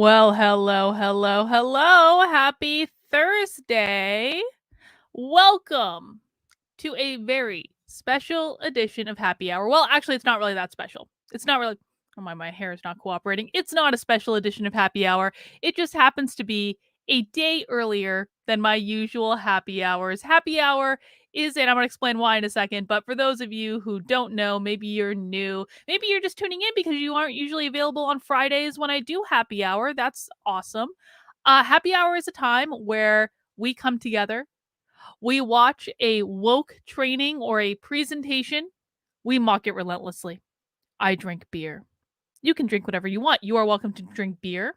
Well, hello. Happy Thursday. Welcome to a very special edition of Happy Hour. Well, actually, it's not really that special. It's not really. Oh my hair is not cooperating. It's not a special edition of Happy Hour. It just happens to be a day earlier than my usual happy hours. Happy Hour is, and I'm going to explain why in a second, but for those of you who don't know, maybe you're new, maybe you're just tuning in because you aren't usually available on Fridays when I do Happy Hour. That's awesome. Happy Hour is a time where we come together, we watch a woke training or a presentation, we mock it relentlessly. I drink beer. You can drink whatever you want. You are welcome to drink beer.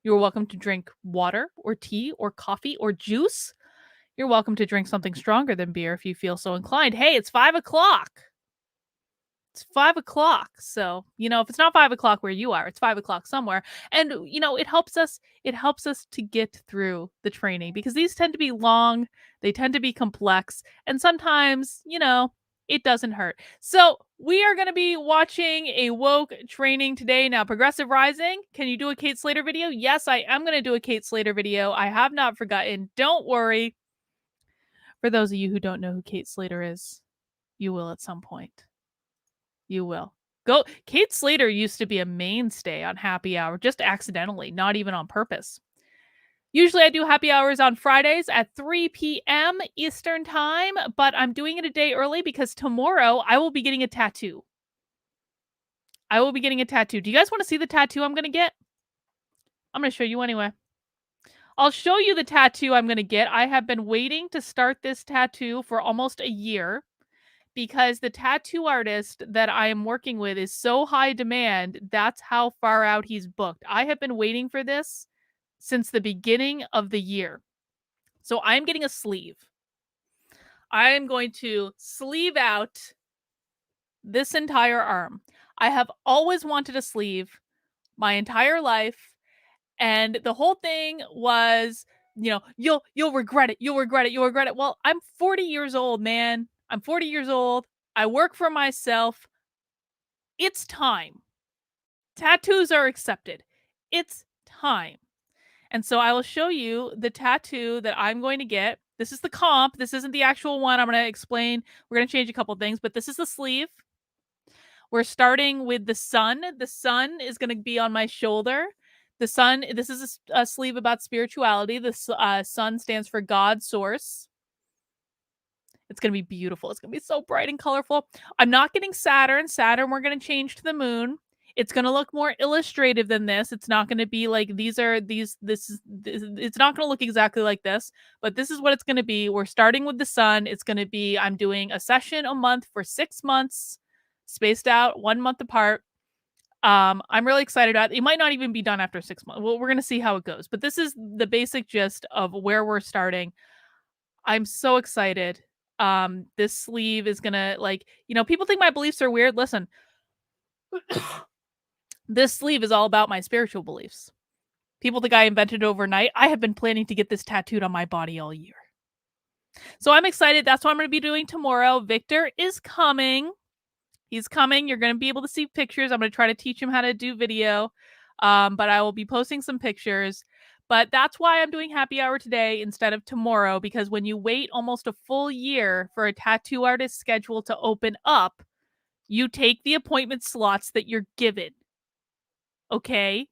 You are welcome to drink water or tea or coffee or juice. You're welcome to drink something stronger than beer if you feel so inclined. Hey, it's 5 o'clock. It's 5 o'clock. So, if it's not 5 o'clock where you are, it's 5 o'clock somewhere. And, it helps us to get through the training because these tend to be long, they tend to be complex, and sometimes, it doesn't hurt. So we are going to be watching a woke training today. Now, Progressive Rising, can you do a Kate Slater video? Yes, I am going to do a Kate Slater video. I have not forgotten. Don't worry. For those of you who don't know who Kate Slater is, you will at some point. You will. Go. Kate Slater used to be a mainstay on Happy Hour, just accidentally, not even on purpose. Usually I do happy hours on Fridays at 3 p.m. Eastern time, but I'm doing it a day early because tomorrow I will be getting a tattoo. Do you guys want to see the tattoo I'm going to get? I'm going to show you anyway. I'll show you the tattoo I'm going to get. I have been waiting to start this tattoo for almost a year because the tattoo artist that I am working with is so high demand. That's how far out he's booked. I have been waiting for this since the beginning of the year. So I'm getting a sleeve. I am going to sleeve out this entire arm. I have always wanted a sleeve my entire life. And the whole thing was, you'll regret it. You'll regret it. Well, I'm 40 years old, man. I'm 40 years old. I work for myself. It's time. Tattoos are accepted. It's time. And so I will show you the tattoo that I'm going to get. This is the comp. This isn't the actual one. I'm going to explain. We're going to change a couple things, but this is the sleeve. We're starting with the sun. The sun is going to be on my shoulder. The sun, this is a sleeve about spirituality. The sun stands for God, source. It's going to be beautiful. It's going to be so bright and colorful. I'm not getting Saturn. Saturn, we're going to change to the moon. It's going to look more illustrative than this. It's not going to be like it's not going to look exactly like this, but this is what it's going to be. We're starting with the sun. It's going to be, I'm doing a session a month for 6 months, spaced out 1 month apart. I'm really excited about it. It might not even be done after 6 months. Well, we're going to see how it goes, but this is the basic gist of where we're starting. I'm so excited. This sleeve is gonna, people think my beliefs are weird. Listen, this sleeve is all about my spiritual beliefs. People think I invented it overnight. I have been planning to get this tattooed on my body all year. So I'm excited. That's what I'm going to be doing tomorrow. Victor is coming. He's coming. You're going to be able to see pictures. I'm going to try to teach him how to do video. But I will be posting some pictures. But that's why I'm doing happy hour today instead of tomorrow, because when you wait almost a full year for a tattoo artist schedule to open up, you take the appointment slots that you're given. Okay?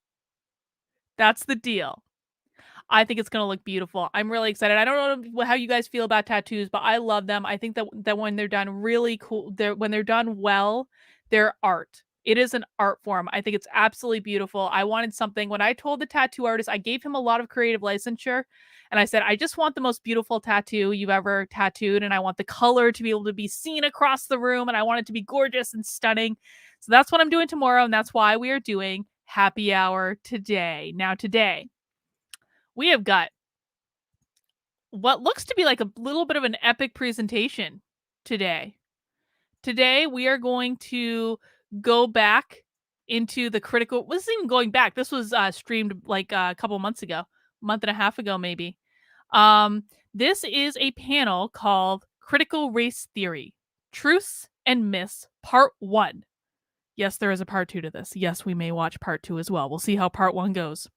That's the deal. I think it's going to look beautiful. I'm really excited. I don't know how you guys feel about tattoos, but I love them. I think that when they're done really cool, when they're done well, they're art. It is an art form. I think it's absolutely beautiful. I wanted something. When I told the tattoo artist, I gave him a lot of creative licensure. And I said, I just want the most beautiful tattoo you've ever tattooed. And I want the color to be able to be seen across the room. And I want it to be gorgeous and stunning. So that's what I'm doing tomorrow. And that's why we are doing happy hour today. Now, today, we have got what looks to be like a little bit of an epic presentation today. Today, we are going to go back into the critical. This isn't even going back. This was streamed like a couple months ago, a month and a half ago, maybe. This is a panel called Critical Race Theory, Truths and Myths, Part 1. Yes, there is a Part 2 to this. Yes, we may watch Part 2 as well. We'll see how Part 1 goes.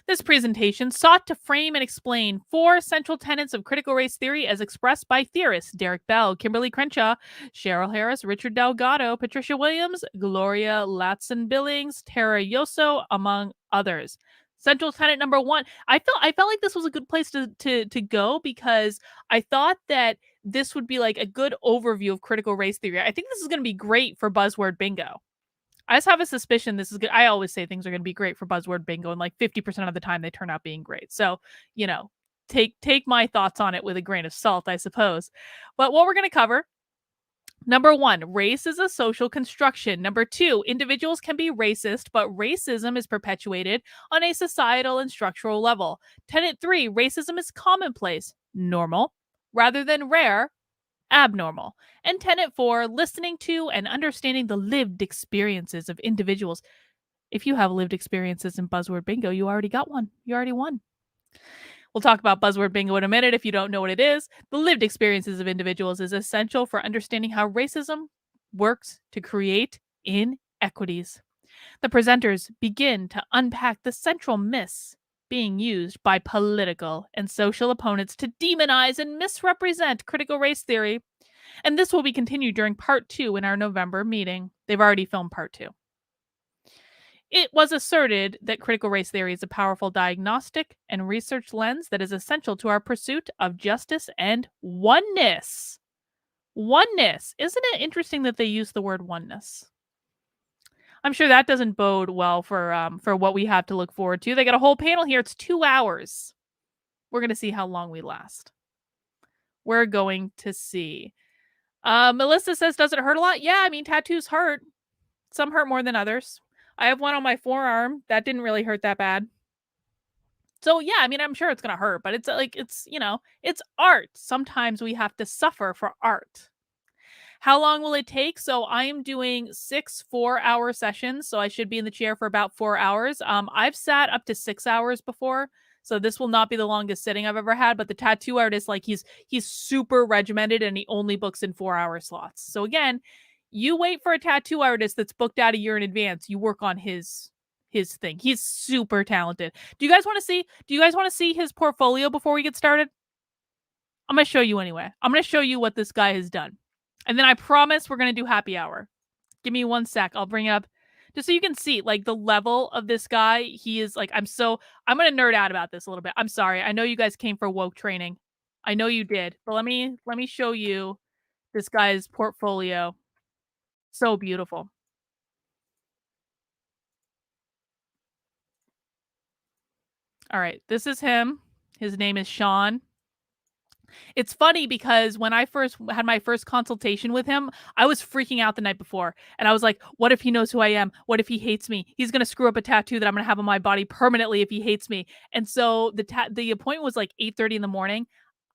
This presentation sought to frame and explain four central tenets of critical race theory as expressed by theorists Derek Bell, Kimberly Crenshaw, Cheryl Harris, Richard Delgado, Patricia Williams, Gloria Latson-Billings, Tara Yoso, among others. Central tenet number one. I felt like this was a good place to go because I thought that this would be like a good overview of critical race theory. I think this is going to be great for buzzword bingo. I just have a suspicion this is good. I always say things are going to be great for buzzword bingo, and like 50% of the time they turn out being great. So, you know, take my thoughts on it with a grain of salt, I suppose. But what we're going to cover: number one, race is a social construction. Number two, individuals can be racist, but racism is perpetuated on a societal and structural level. Tenet three, racism is commonplace, normal, rather than rare, abnormal. And tenet four, listening to and understanding the lived experiences of individuals. If you have lived experiences in buzzword bingo, you already got one. You already won. We'll talk about buzzword bingo in a minute if you don't know what it is. The lived experiences of individuals is essential for understanding how racism works to create inequities. The presenters begin to unpack the central myths being used by political and social opponents to demonize and misrepresent critical race theory. And this will be continued during part two in our November meeting. They've already filmed part two. It was asserted that critical race theory is a powerful diagnostic and research lens that is essential to our pursuit of justice and oneness. Oneness. Isn't it interesting that they use the word oneness? I'm sure that doesn't bode well for what we have to look forward to. They got a whole panel here. It's 2 hours. We're going to see how long we last. We're going to see. Melissa says, does it hurt a lot? Yeah, I mean, tattoos hurt. Some hurt more than others. I have one on my forearm. That didn't really hurt that bad. So yeah, I mean, I'm sure it's going to hurt, but it's like, it's art. Sometimes we have to suffer for art. How long will it take? So I am doing 6 4-hour sessions. So I should be in the chair for about 4 hours. I've sat up to 6 hours before. So this will not be the longest sitting I've ever had, but the tattoo artist, like he's super regimented and he only books in 4-hour slots. So again, you wait for a tattoo artist that's booked out a year in advance. You work on his thing. He's super talented. Do you guys want to see his portfolio before we get started? I'm going to show you anyway. I'm going to show you what this guy has done. And then I promise we're going to do happy hour. Give me 1 sec. I'll bring it up just so you can see like the level of this guy. He is like, I'm going to nerd out about this a little bit. I'm sorry. I know you guys came for woke training. I know you did. But let me show you this guy's portfolio. So beautiful. All right. This is him. His name is Sean. It's funny because when I first had my first consultation with him, I was freaking out the night before. And I was like, what if he knows who I am? What if he hates me? He's going to screw up a tattoo that I'm going to have on my body permanently if he hates me. And so the appointment was like 8:30 in the morning.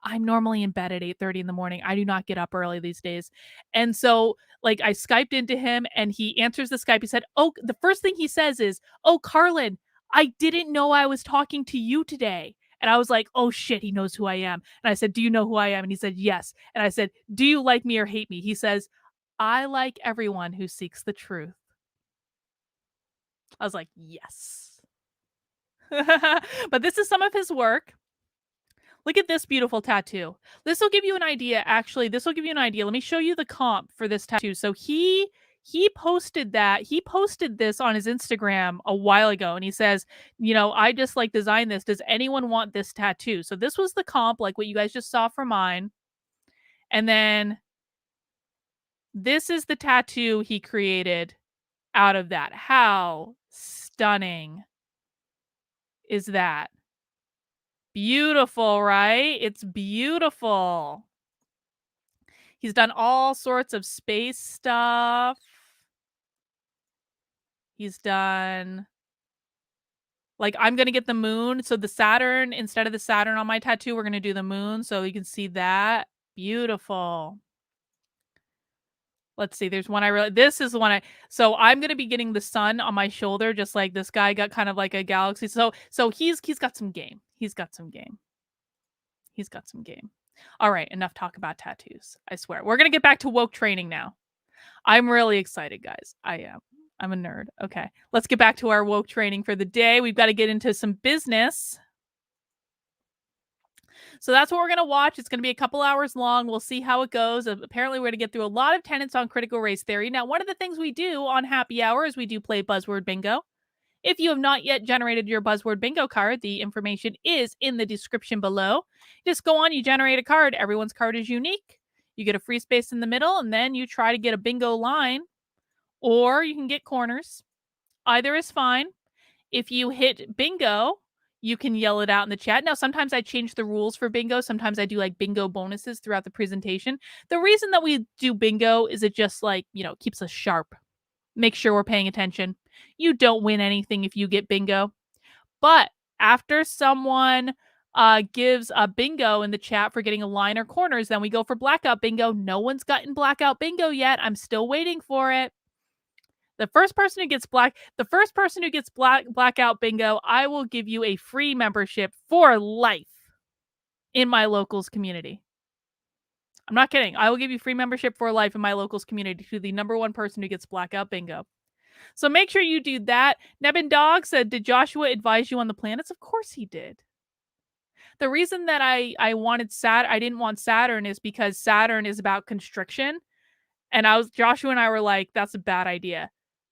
I'm normally in bed at 8:30 in the morning. I do not get up early these days. And so like I Skyped into him and he answers the Skype. He said, "Oh, the first thing he says is, 'Oh, Carlin, I didn't know I was talking to you today.'" And I was like, oh shit, he knows who I am. And I said, do you know who I am? And he said, yes. And I said, do you like me or hate me? He says, I like everyone who seeks the truth. I was like, yes. But this is some of his work. Look at this beautiful tattoo. This will give you an idea. Actually, this will give you an idea. Let me show you the comp for this tattoo. So he posted this on his Instagram a while ago and he says, I just like designed this. Does anyone want this tattoo? So this was the comp, like what you guys just saw for mine. And then this is the tattoo he created out of that. How stunning is that? Beautiful, right? It's beautiful. He's done all sorts of space stuff. He's done like I'm going to get the moon. So the Saturn, instead of the Saturn on my tattoo, we're going to do the moon. So you can see that. Beautiful. Let's see. There's one this is the one so I'm going to be getting the sun on my shoulder, just like this guy got kind of like a galaxy. So he's got some game. He's got some game. He's got some game. All right. Enough talk about tattoos. I swear. We're going to get back to woke training now. I'm really excited, guys. I am. I'm a nerd. Okay. Let's get back to our woke training for the day. We've got to get into some business. So that's what we're going to watch. It's going to be a couple hours long. We'll see how it goes. Apparently, we're going to get through a lot of tenets on critical race theory. Now, one of the things we do on happy hour is we do play buzzword bingo. If you have not yet generated your buzzword bingo card, the information is in the description below. Just go on, you generate a card. Everyone's card is unique. You get a free space in the middle, and then you try to get a bingo line, or you can get corners. Either is fine. If you hit bingo, you can yell it out in the chat. Now, sometimes I change the rules for bingo. Sometimes I do like bingo bonuses throughout the presentation. The reason that we do bingo is it just keeps us sharp. Make sure we're paying attention. You don't win anything if you get bingo. But after someone gives a bingo in the chat for getting a line or corners, then we go for blackout bingo. No one's gotten blackout bingo yet. I'm still waiting for it. The first person who gets blackout bingo, I will give you a free membership for life in my locals community. I'm not kidding. I will give you free membership for life in my locals community to the number one person who gets blackout bingo. So make sure you do that. Nebin Dog said, did Joshua advise you on the planets? Of course he did. The reason that I didn't want Saturn is because Saturn is about constriction. And Joshua and I were like, that's a bad idea.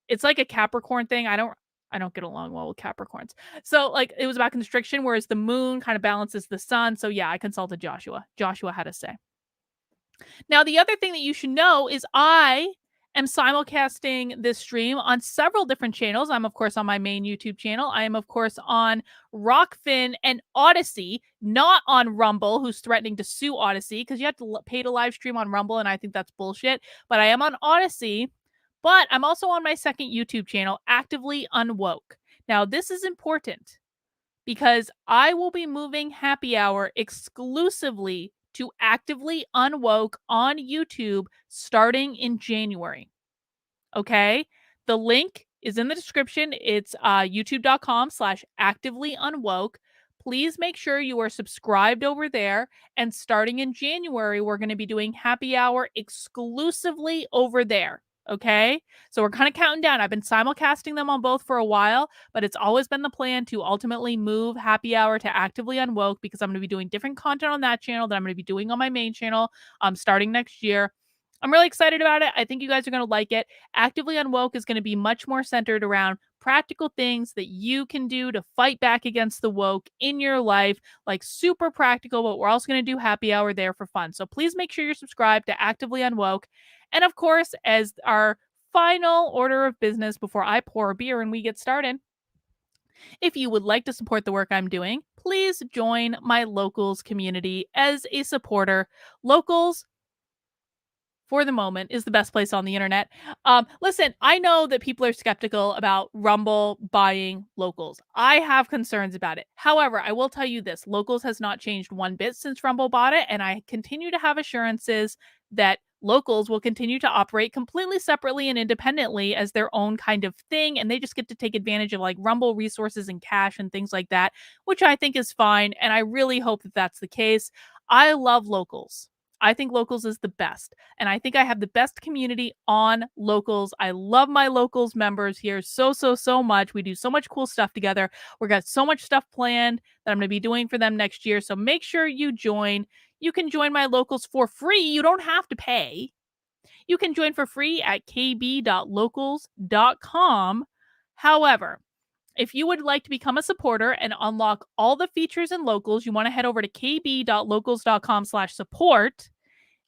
It's like a Capricorn thing. I don't get along well with Capricorns. So it was about constriction, whereas the moon kind of balances the sun. So yeah, I consulted Joshua. Joshua had a say. Now, the other thing that you should know is I am simulcasting this stream on several different channels. I'm, of course, on my main YouTube channel. I am, of course, on Rockfin and Odyssey, not on Rumble, who's threatening to sue Odyssey because you have to pay to live stream on Rumble, and I think that's bullshit. But I am on Odyssey, but I'm also on my second YouTube channel, Actively Unwoke. Now, this is important because I will be moving Happy Hour exclusively to Actively Unwoke on YouTube starting in January. Okay? The link is in the description. It's youtube.com/activelyunwoke. Please make sure you are subscribed over there. And starting in January, we're going to be doing Happy Hour exclusively over there. Okay? So we're kind of counting down. I've been simulcasting them on both for a while, but it's always been the plan to ultimately move Happy Hour to Actively Unwoke because I'm going to be doing different content on that channel that I'm going to be doing on my main channel starting next year. I'm really excited about it. I think you guys are going to like it. Actively Unwoke is going to be much more centered around practical things that you can do to fight back against the woke in your life, like super practical, but we're also going to do Happy Hour there for fun. So please make sure you're subscribed to Actively Unwoke. And of course, as our final order of business before I pour a beer and we get started, if you would like to support the work I'm doing, please join my Locals community as a supporter. Locals, for the moment, is the best place on the internet. Listen, I know that people are skeptical about Rumble buying Locals. I have concerns about it. However, I will tell you this. Locals has not changed one bit since Rumble bought it, and I continue to have assurances that Locals will continue to operate completely separately and independently as their own kind of thing, and they just get to take advantage of Rumble resources and cash and things like that, which I think is fine, and I really hope that that's the case. I love Locals. I think Locals is the best. And I think I have the best community on Locals. I love my Locals members here so much. We do so much cool stuff together. We've got so much stuff planned that I'm going to be doing for them next year. So make sure you join. You can join my Locals for free. You don't have to pay. You can join for free at kb.locals.com. However, if you would like to become a supporter and unlock all the features in Locals, you want to head over to kb.locals.com/support.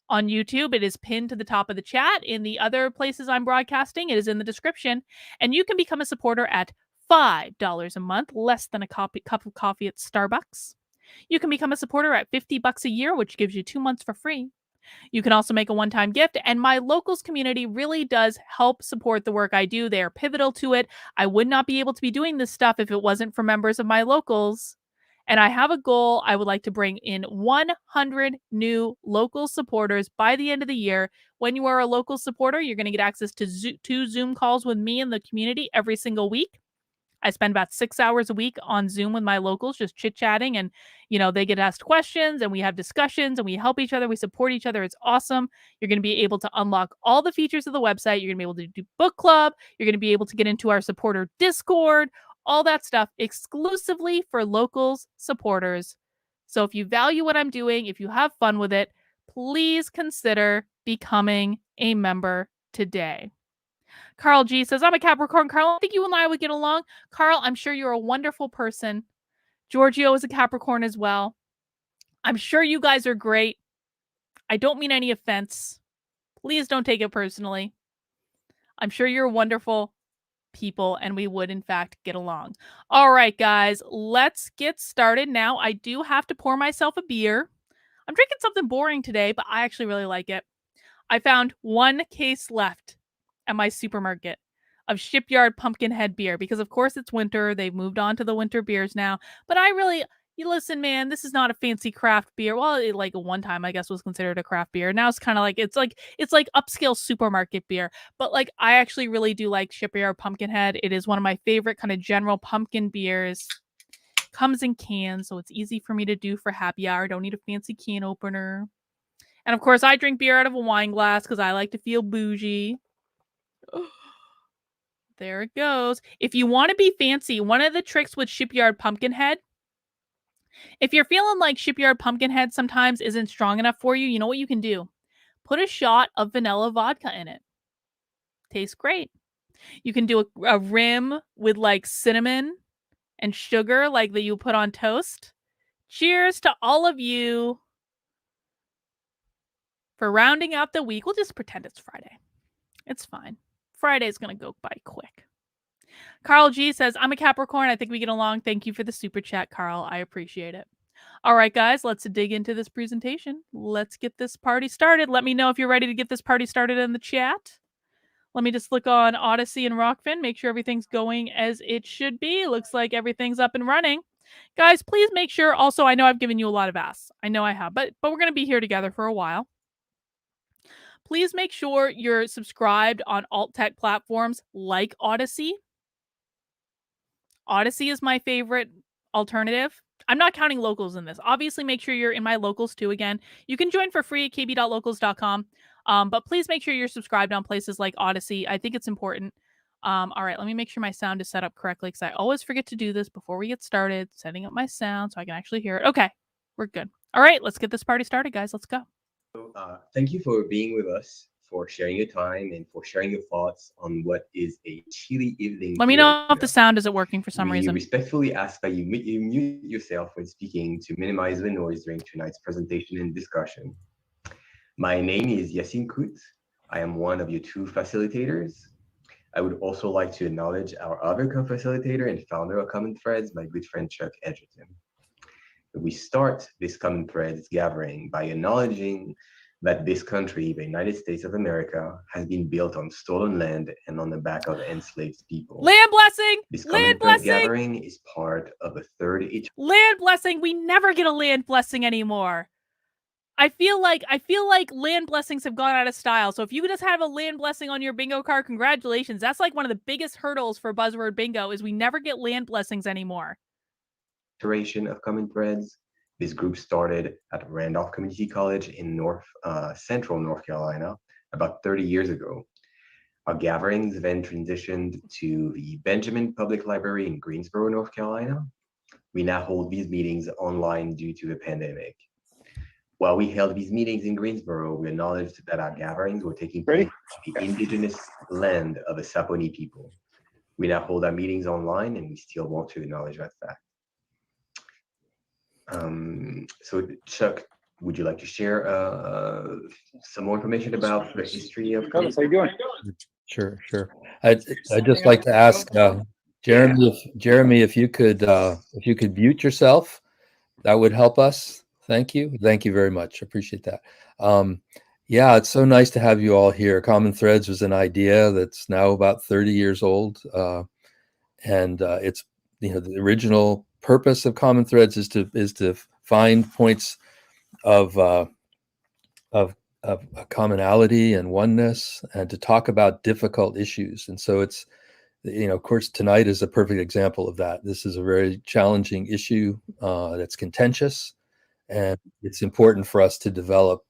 On YouTube, it is pinned to the top of the chat. In the other places I'm broadcasting, it is in the description. And you can become a supporter at $5 a month, less than a cup of coffee at Starbucks. You can become a supporter at $50 a year, which gives you 2 months for free. You can also make a one-time gift, and my Locals community really does help support the work I do. They are pivotal to it. I would not be able to be doing this stuff if it wasn't for members of my Locals. And I have a goal. I would like to bring in 100 new local supporters by the end of the year. When you are a local supporter, you're going to get access to 2 Zoom calls with me and the community every single week. I spend about 6 hours a week on Zoom with my locals, just chit-chatting, and, they get asked questions, and we have discussions, and we help each other, we support each other. It's awesome. You're going to be able to unlock all the features of the website. You're going to be able to do book club. You're going to be able to get into our supporter Discord, all that stuff exclusively for locals supporters. So if you value what I'm doing, if you have fun with it, please consider becoming a member today. Carl G says, I'm a Capricorn. Carl, I think you and I would get along. Carl, I'm sure you're a wonderful person. Giorgio is a Capricorn as well. I'm sure you guys are great. I don't mean any offense. Please don't take it personally. I'm sure you're wonderful people, and we would, in fact, get along. All right, guys, let's get started now. I do have to pour myself a beer. I'm drinking something boring today, but I actually really like it. I found one case left at my supermarket of Shipyard Pumpkinhead beer because, of course, it's winter. They've moved on to the winter beers now. But you listen, man, this is not a fancy craft beer. Well, like one time, I guess, was considered a craft beer. Now it's kind of like it's like upscale supermarket beer. But like, I actually really do like Shipyard Pumpkinhead. It is one of my favorite kind of general pumpkin beers. Comes in cans, so it's easy for me to do for happy hour. Don't need a fancy can opener. And of course, I drink beer out of a wine glass because I like to feel bougie. There it goes. If you want to be fancy, one of the tricks with Shipyard Pumpkinhead, if you're feeling like Shipyard Pumpkinhead sometimes isn't strong enough for you, you know what you can do? Put a shot of vanilla vodka in it. Tastes great. You can do a rim with like cinnamon and sugar like that you put on toast. Cheers to all of you for rounding out the week. We'll just pretend it's Friday. It's fine. Friday's going to go by quick. Carl G says, I'm a Capricorn. I think we get along. Thank you for the super chat, Carl. I appreciate it. All right, guys, let's dig into this presentation. Let's get this party started. Let me know if you're ready to get this party started in the chat. Let me just look on Odyssey and Rockfin, make sure everything's going as it should be. Looks like everything's up and running. Guys, please make sure, also, I know I've given you a lot of asks. I know I have, but we're going to be here together for a while. Please make sure you're subscribed on alt tech platforms like Odyssey. Odyssey is my favorite alternative. I'm not counting locals in this. Obviously, make sure you're in my locals too. Again, you can join for free at kb.locals.com. But please make sure you're subscribed on places like Odyssey. I think it's important. All right, let me make sure my sound is set up correctly because I always forget to do this before we get started. Setting up my sound so I can actually hear it. Okay, we're good. All right, let's get this party started, guys. Let's go. Thank you for being with us, for sharing your time, and for sharing your thoughts on what is a chilly evening. Let me know if the sound isn't working for some reason. We respectfully ask that you mute yourself when speaking to minimize the noise during tonight's presentation and discussion. My name is Yassine Kout. I am one of your two facilitators. I would also like to acknowledge our other co-facilitator and founder of Common Threads, my good friend Chuck Edgerton. We start this Common Threads gathering by acknowledging that this country, the United States of America, has been built on stolen land and on the back of enslaved people. Land blessing! This Land Common blessing! Thread gathering is part of a third... Land blessing! We never get a land blessing anymore. I feel like land blessings have gone out of style. So if you just have a land blessing on your bingo card, congratulations. That's like one of the biggest hurdles for buzzword bingo is we never get land blessings anymore. Iteration of Common Threads. This group started at Randolph Community College in central North Carolina about 30 years ago. Our gatherings then transitioned to the Benjamin Public Library in Greensboro, North Carolina. We now hold these meetings online due to the pandemic. While we held these meetings in Greensboro, we acknowledged that our gatherings were taking place on the indigenous land of the Saponi people. We now hold our meetings online, and we still want to acknowledge that fact. So Chuck, would you like to share some more information about the history of Common Threads? How you doing? Sure. I'd just like to ask Jeremy if you could mute yourself, that would help us. Thank you very much. Appreciate that. Yeah, it's so nice to have you all here. Common Threads was an idea that's now about 30 years old, and it's the original purpose of Common Threads is to find points of commonality and oneness, and to talk about difficult issues. And so it's of course, tonight is a perfect example of that. This is a very challenging issue that's contentious, and it's important for us to develop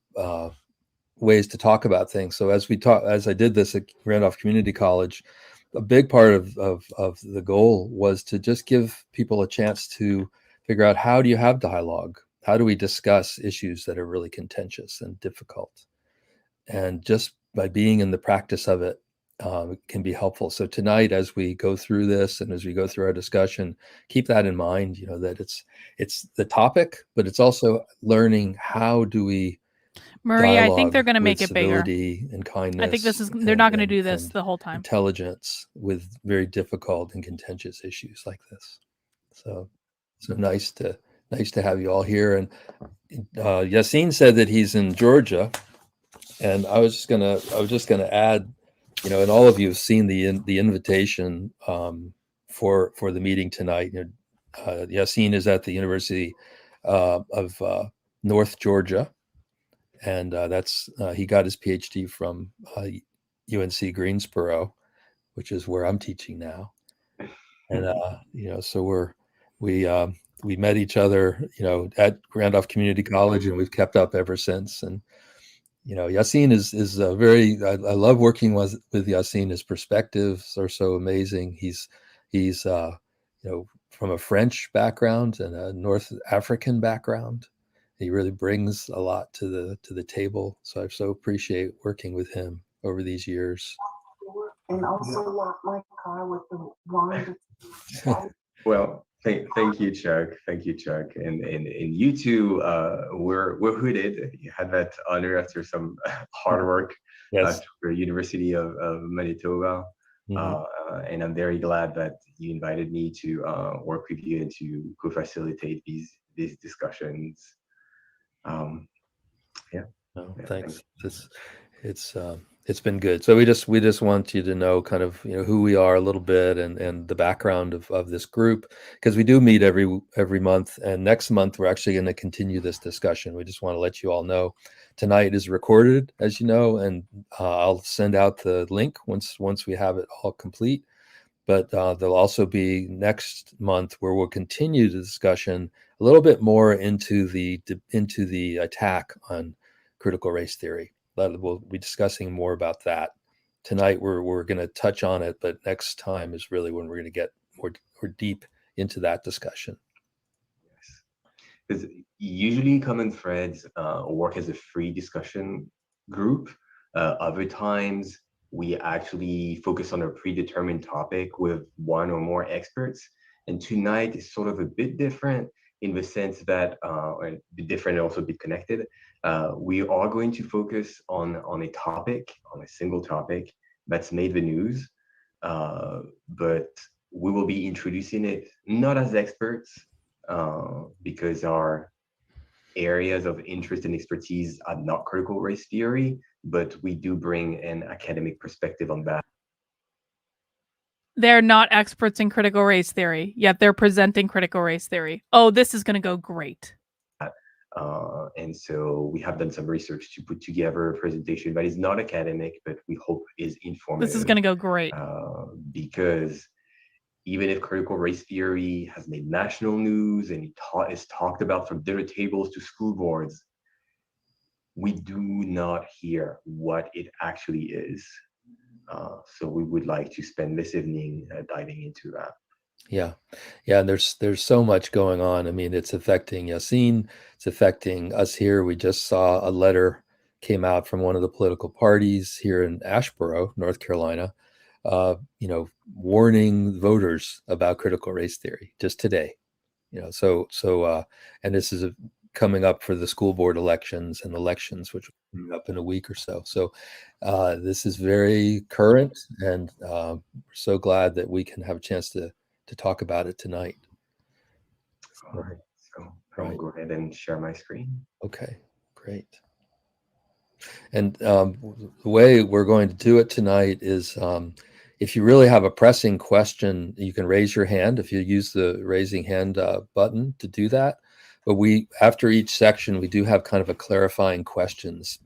ways to talk about things. So as I did this at Randolph Community College, a big part of the goal was to just give people a chance to figure out, how do you have dialogue? How do we discuss issues that are really contentious and difficult? And just by being in the practice of it can be helpful. So tonight, as we go through this and as we go through our discussion, keep that in mind, that it's the topic, but it's also learning, how do we Marie, I think they're going to make it bigger. Civility and kindness. I think they're not going to do this the whole time. Intelligence with very difficult and contentious issues like this. So nice to have you all here. And Yassine said that he's in Georgia, and I was just gonna add, and all of you have seen the invitation for the meeting tonight. Yassine is at the University of North Georgia. And he got his PhD from UNC Greensboro, which is where I'm teaching now. And so we met each other, at Randolph Community College, and we've kept up ever since. And Yassine is a very. I love working with Yassine. His perspectives are so amazing. He's from a French background and a North African background. He really brings a lot to the table. So I so appreciate working with him over these years. And also lock my car with the wrong. Well, thank you, Chuck. Thank you, Chuck. And you two, we're hooded. You had that honor after some hard work. Yes. At the University of Manitoba. Mm-hmm. And I'm very glad that you invited me to work with you and to co-facilitate these discussions. Thanks. It's been good. So we just want you to know kind of who we are a little bit, and the background of this group, because we do meet every month, and next month we're actually going to continue this discussion. We just want to let you all know tonight is recorded, as you know, and I'll send out the link once we have it all complete. But there'll also be next month where we'll continue the discussion a little bit more into the attack on critical race theory. We'll be discussing more about that. Tonight we're going to touch on it, but next time is really when we're going to get more deep into that discussion. Yes, because usually Common Threads work as a free discussion group. Other times we actually focus on a predetermined topic with one or more experts. And tonight is sort of a bit different in the sense that, and be different and also be connected. We are going to focus on a single topic that's made the news, but we will be introducing it not as experts, because our areas of interest and expertise are not critical race theory, but we do bring an academic perspective on that. They're not experts in critical race theory, yet they're presenting critical race theory. Oh, this is going to go great. And so we have done some research to put together a presentation that is not academic, but we hope is informative. This is going to go great. Because even if critical race theory has made national news and is talked about from dinner tables to school boards, we do not hear what it actually is. So we would like to spend this evening diving into that. Yeah. And there's so much going on. I mean, it's affecting Yassine. It's affecting us here. We just saw a letter came out from one of the political parties here in Asheboro, North Carolina, warning voters about critical race theory just today. And this is coming up for the school board elections, which will be coming up in a week or so. So this is very current, and we're so glad that we can have a chance to talk about it tonight. All right. So I'll go ahead and share my screen. Okay, great. And the way we're going to do it tonight is, if you really have a pressing question, you can raise your hand if you use the raising hand button to do that. But after each section, we do have kind of a clarifying questions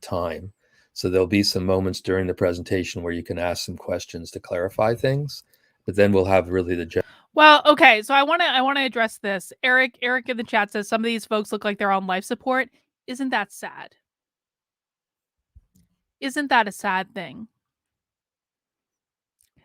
time. So there'll be some moments during the presentation where you can ask some questions to clarify things, but then we'll have really the Well, okay, so I want to address this. Eric in the chat says some of these folks look like they're on life support. Isn't that sad? Isn't that a sad thing?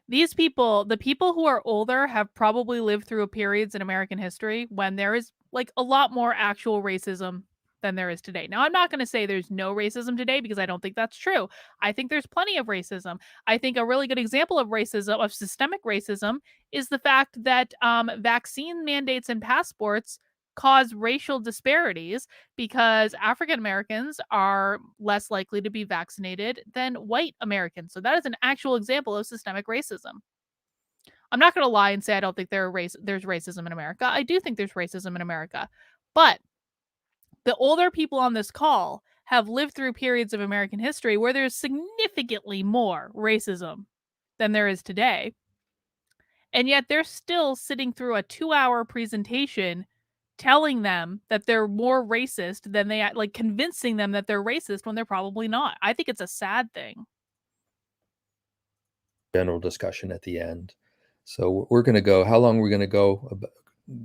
These people, the people who are older, have probably lived through periods in American history when there is like a lot more actual racism than there is today. Now, I'm not going to say there's no racism today because I don't think that's true. I think there's plenty of racism. I think a really good example of racism, of systemic racism, is the fact that vaccine mandates and passports cause racial disparities because African Americans are less likely to be vaccinated than white Americans. So that is an actual example of systemic racism. I'm not going to lie and say I don't think there's racism in America. I do think there's racism in America. But the older people on this call have lived through periods of American history where there's significantly more racism than there is today. And yet they're still sitting through a 2-hour presentation telling them that they're more racist than they, like, convincing them that they're racist when they're probably not. I think it's a sad thing. general discussion at the end. So we're going to go, how long are we going to go?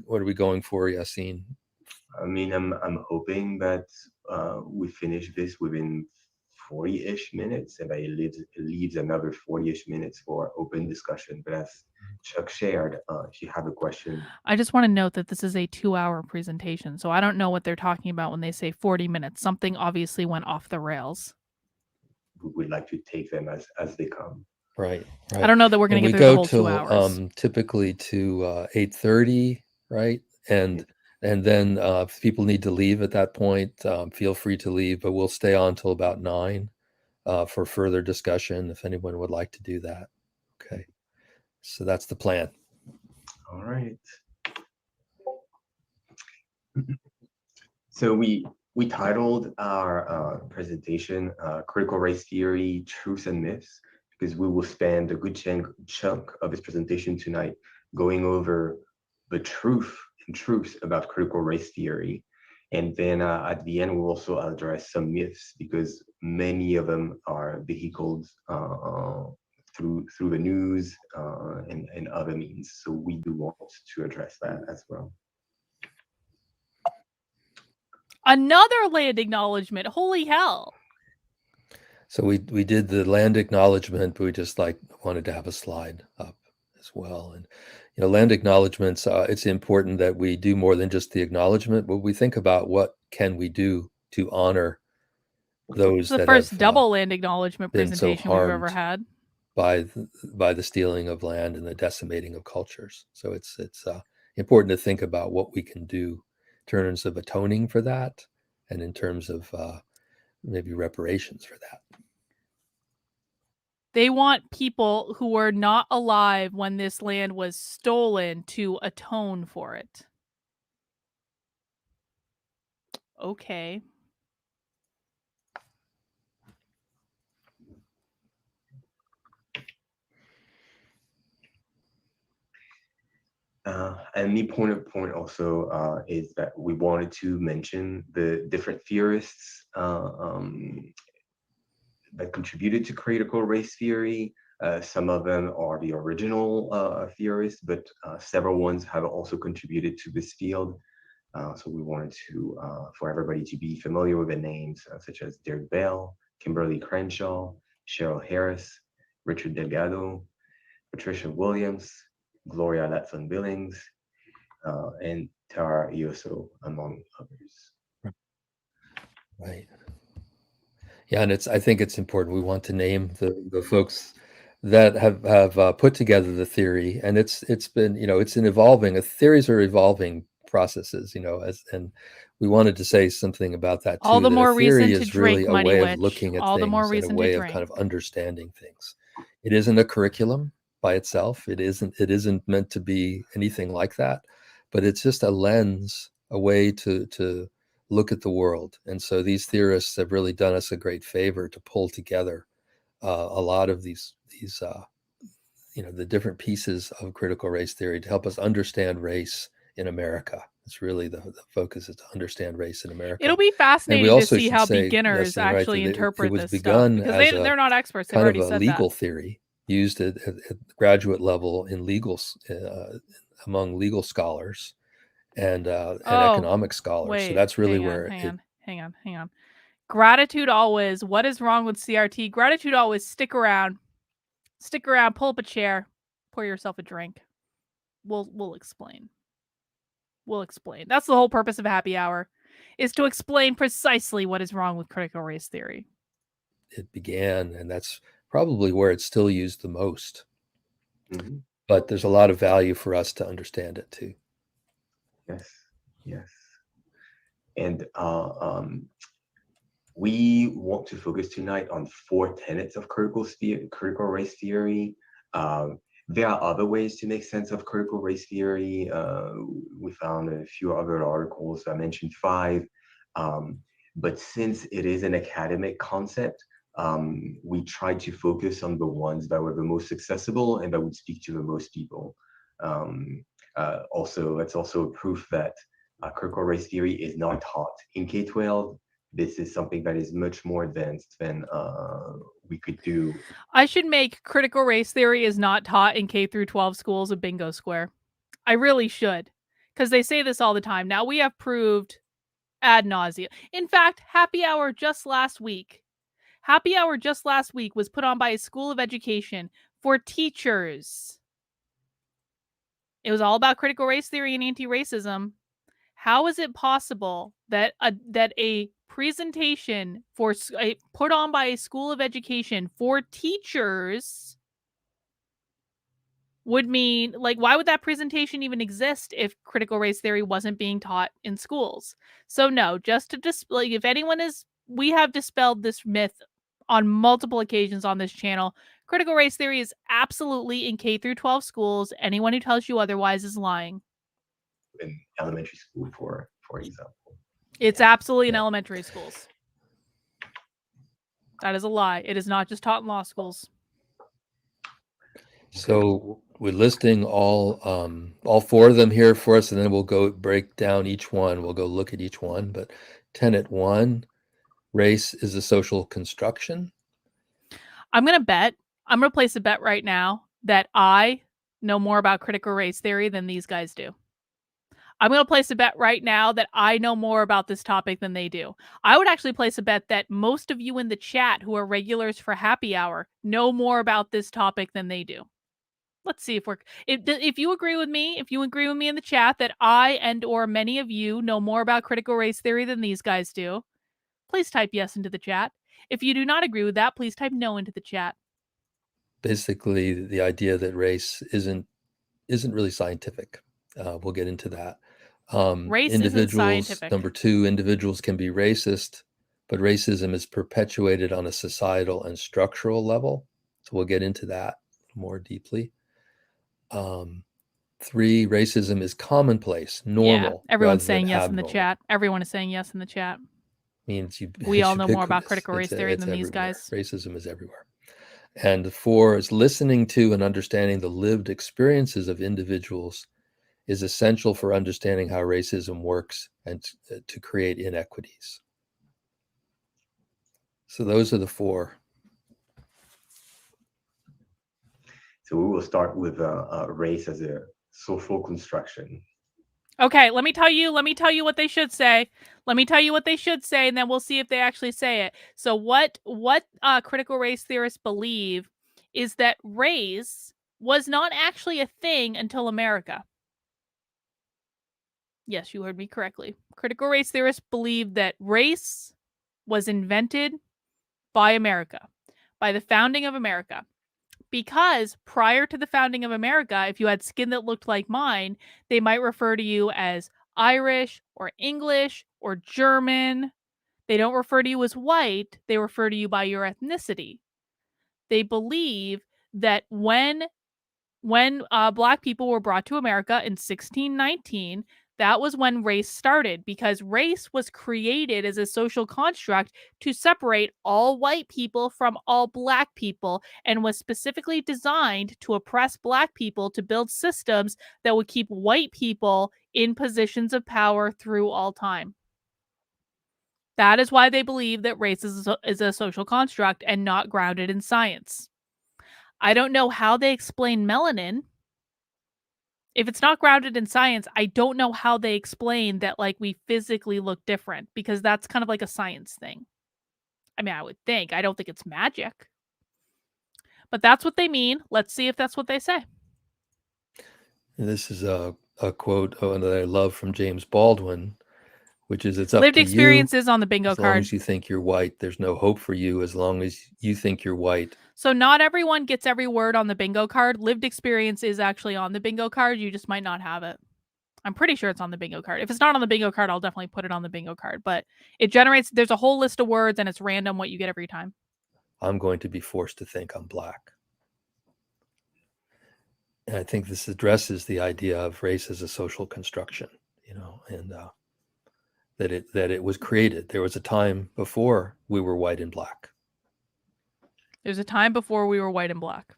What are we going for, Yassine? I mean, I'm hoping that we finish this within 40-ish minutes, and it leaves another 40-ish minutes for open discussion. But as Chuck shared, if you have a question, I just want to note that this is a 2-hour presentation, so I don't know what they're talking about when they say 40 minutes. Something obviously went off the rails. we would like to take them as they come. Right. I don't know that we're going to get through the whole 2 hours. Typically to 8:30, right? And then if people need to leave at that point, feel free to leave, but we'll stay on till about 9 for further discussion if anyone would like to do that. Okay. So that's the plan. All right. So we titled our presentation Critical Race Theory, Truths and Myths, because we will spend a good chunk of this presentation tonight going over the truths about critical race theory. And then at the end, we'll also address some myths because many of them are vehicled through the news and other means. So we do want to address that as well. Another land acknowledgement. Holy hell. So we did the land acknowledgement, but we just wanted to have a slide up as well. And land acknowledgements, it's important that we do more than just the acknowledgement, but we think about what can we do to honor those It's the that first have double land acknowledgement been so presentation we've ever harmed had. by the stealing of land and the decimating of cultures. So it's important to think about what we can do in terms of atoning for that and in terms of maybe reparations for that. They want people who were not alive when this land was stolen to atone for it. Okay. And the point also is that we wanted to mention the different theorists that contributed to critical race theory. Some of them are the original theorists, but several ones have also contributed to this field. So we wanted to, for everybody to be familiar with the names such as Derek Bell, Kimberly Crenshaw, Cheryl Harris, Richard Delgado, Patricia Williams, Gloria Latson-Billings, and Tara Ioso, among others. Right. Yeah, and I think it's important. We want to name the folks that have put together the theory, and it's been it's an evolving. Theories are evolving processes, and we wanted to say something about that too. All the that more a theory reason to is really drink, a Mighty way Witch. of looking at All the things more and a reason way to of kind drink. of understanding things. It isn't a curriculum by itself. It isn't meant to be anything like that, but it's just a lens, a way to look at the world. And so these theorists have really done us a great favor to pull together a lot of these the different pieces of critical race theory to help us understand race in America. It's really the focus is to understand race in America. It'll be fascinating to also see should how say, beginners yes, you're right, actually that interpret it was this stuff begun because as they're not experts. They've kind of already a said legal that. theory used at the graduate level in among legal scholars and economic scholars. Wait, So that's really hang on. Gratitude always. What is wrong with CRT? Gratitude always. Stick around. Pull up a chair. Pour yourself a drink. We'll explain. That's the whole purpose of happy hour, is to explain precisely what is wrong with critical race theory. it began, and that's probably where it's still used the most. Mhm. But there's a lot of value for us to understand it too. Yes. And we want to focus tonight on 4 tenets of critical race theory. There are other ways to make sense of critical race theory. We found a few other articles. I mentioned 5. But since it is an academic concept, we tried to focus on the ones that were the most accessible and that would speak to the most people. That's also a proof that critical race theory is not taught in K-12. This is something that is much more advanced than we could do. I should make critical race theory is not taught in K through 12 schools a bingo square. I really should, because they say this all the time. Now we have proved ad nauseum. In fact, Happy Hour just last week was put on by a school of education for teachers. It was all about critical race theory and anti-racism. How is it possible that a presentation put on by a school of education for teachers would mean, like, why would that presentation even exist if critical race theory wasn't being taught in schools? So no, just to display, if anyone is, we have dispelled this myth on multiple occasions on this channel. Critical race theory is absolutely in K through 12 schools. Anyone who tells you otherwise is lying. In elementary school, for example. It's absolutely in elementary schools. That is a lie. It is not just taught in law schools. So we're listing all 4 of them here for us, and then we'll go break down each one. We'll go look at each one. But tenet 1, race is a social construction. I'm going to place a bet right now that I know more about critical race theory than these guys do. I'm going to place a bet right now that I know more about this topic than they do. I would actually place a bet that most of you in the chat who are regulars for Happy Hour know more about this topic than they do. Let's see if you agree with me, in the chat that I and or many of you know more about critical race theory than these guys do, please type yes into the chat. If you do not agree with that, please type no into the chat. Basically, the idea that race isn't really scientific. We'll get into that. Race isn't scientific. Number 2, individuals can be racist, but racism is perpetuated on a societal and structural level. So we'll get into that more deeply. 3, racism is commonplace, normal. Yeah, everyone's saying yes in the chat. Everyone is saying yes in the chat. Means we all know more about critical race theory than these guys. Racism is everywhere. And 4 is listening to and understanding the lived experiences of individuals is essential for understanding how racism works and to create inequities. So those are the 4. So we will start with race as a social construction. Okay, let me tell you what they should say. And then we'll see if they actually say it. So what critical race theorists believe is that race was not actually a thing until America. Yes, you heard me correctly. Critical race theorists believe that race was invented by America, by the founding of America. Because prior to the founding of America, if you had skin that looked like mine, they might refer to you as Irish or English or German. They don't refer to you as white. They refer to you by your ethnicity. They believe that when Black people were brought to America in 1619, That was when race started, because race was created as a social construct to separate all white people from all Black people, and was specifically designed to oppress Black people to build systems that would keep white people in positions of power through all time. That is why they believe that race is a social construct and not grounded in science. I don't know how they explain melanin. If it's not grounded in science, I don't know how they explain that, like, we physically look different, because that's kind of like a science thing. I mean, I would think. I don't think it's magic. But that's what they mean. Let's see if that's what they say. This is a quote that I love from James Baldwin, which is, "It's up Lived to you. experiences on the bingo As long card. as you think you're white, there's no hope for you. As long as you think you're white." So not everyone gets every word on the bingo card. Lived experience is actually on the bingo card. You just might not have it. I'm pretty sure it's on the bingo card. If it's not on the bingo card, I'll definitely put it on the bingo card. But it generates, there's a whole list of words, and it's random what you get every time. I'm going to be forced to think I'm Black. And I think this addresses the idea of race as a social construction, and that it was created. There was a time before we were white and Black. There's a time before we were white and Black.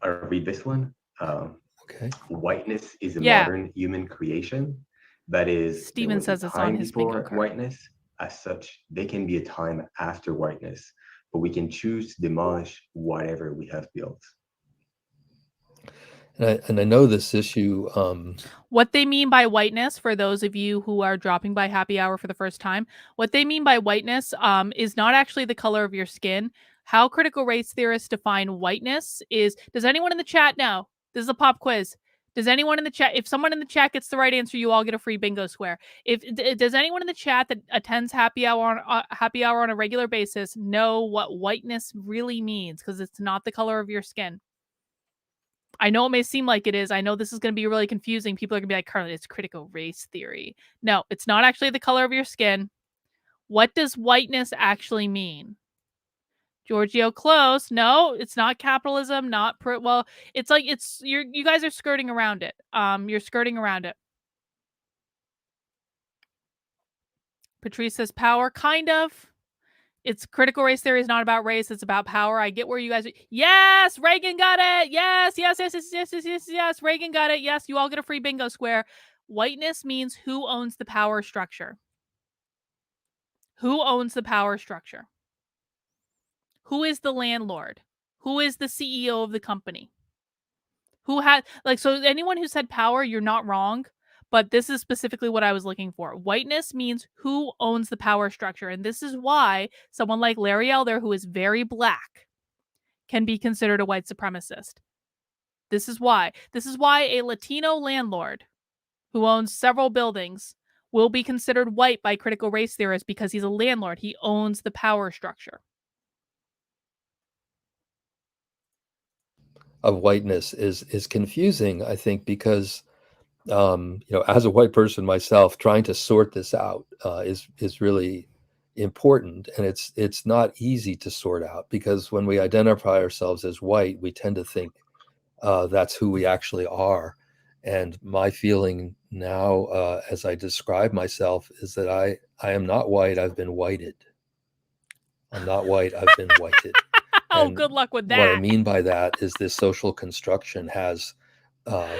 I'll read this one. Okay. Whiteness is a Yeah. modern human creation. That is, Steven there was says a it's on time his bingo before card. whiteness. As such, there can be a time after whiteness, but we can choose to demolish whatever we have built. And I know this issue. What they mean by whiteness, for those of you who are dropping by Happy Hour for the first time, what they mean by whiteness is not actually the color of your skin. How critical race theorists define whiteness is, does anyone in the chat know? This is a pop quiz. Does anyone in the chat, if someone in the chat gets the right answer, you all get a free bingo square. Does anyone in the chat that attends Happy Hour on a regular basis know what whiteness really means? Because it's not the color of your skin. I know it may seem like it is. I know this is going to be really confusing. People are going to be like, Carly, it's critical race theory. No, it's not actually the color of your skin. What does whiteness actually mean? Giorgio, close. No, it's not capitalism. Well, it's like you guys are skirting around it. You're skirting around it. Patrice says power, kind of. It's critical race theory is not about race. It's about power. I get where you guys are. Yes, Reagan got it. Yes. Reagan got it. Yes, you all get a free bingo square. Whiteness means who owns the power structure. Who owns the power structure? Who is the landlord? Who is the CEO of the company? Who had, so anyone who said power, you're not wrong. But this is specifically what I was looking for. Whiteness means who owns the power structure. And this is why someone like Larry Elder, who is very Black, can be considered a white supremacist. This is why. This is why a Latino landlord who owns several buildings will be considered white by critical race theorists, because he's a landlord. He owns the power structure. Of whiteness is confusing, I think, because as a white person myself, trying to sort this out is really important, and it's not easy to sort out, because when we identify ourselves as white, we tend to think that's who we actually are. And my feeling now, as I describe myself, is that I am not white. I've been whited. I'm not white. I've been whited. Oh, And good luck with that. what I mean by that is this social construction has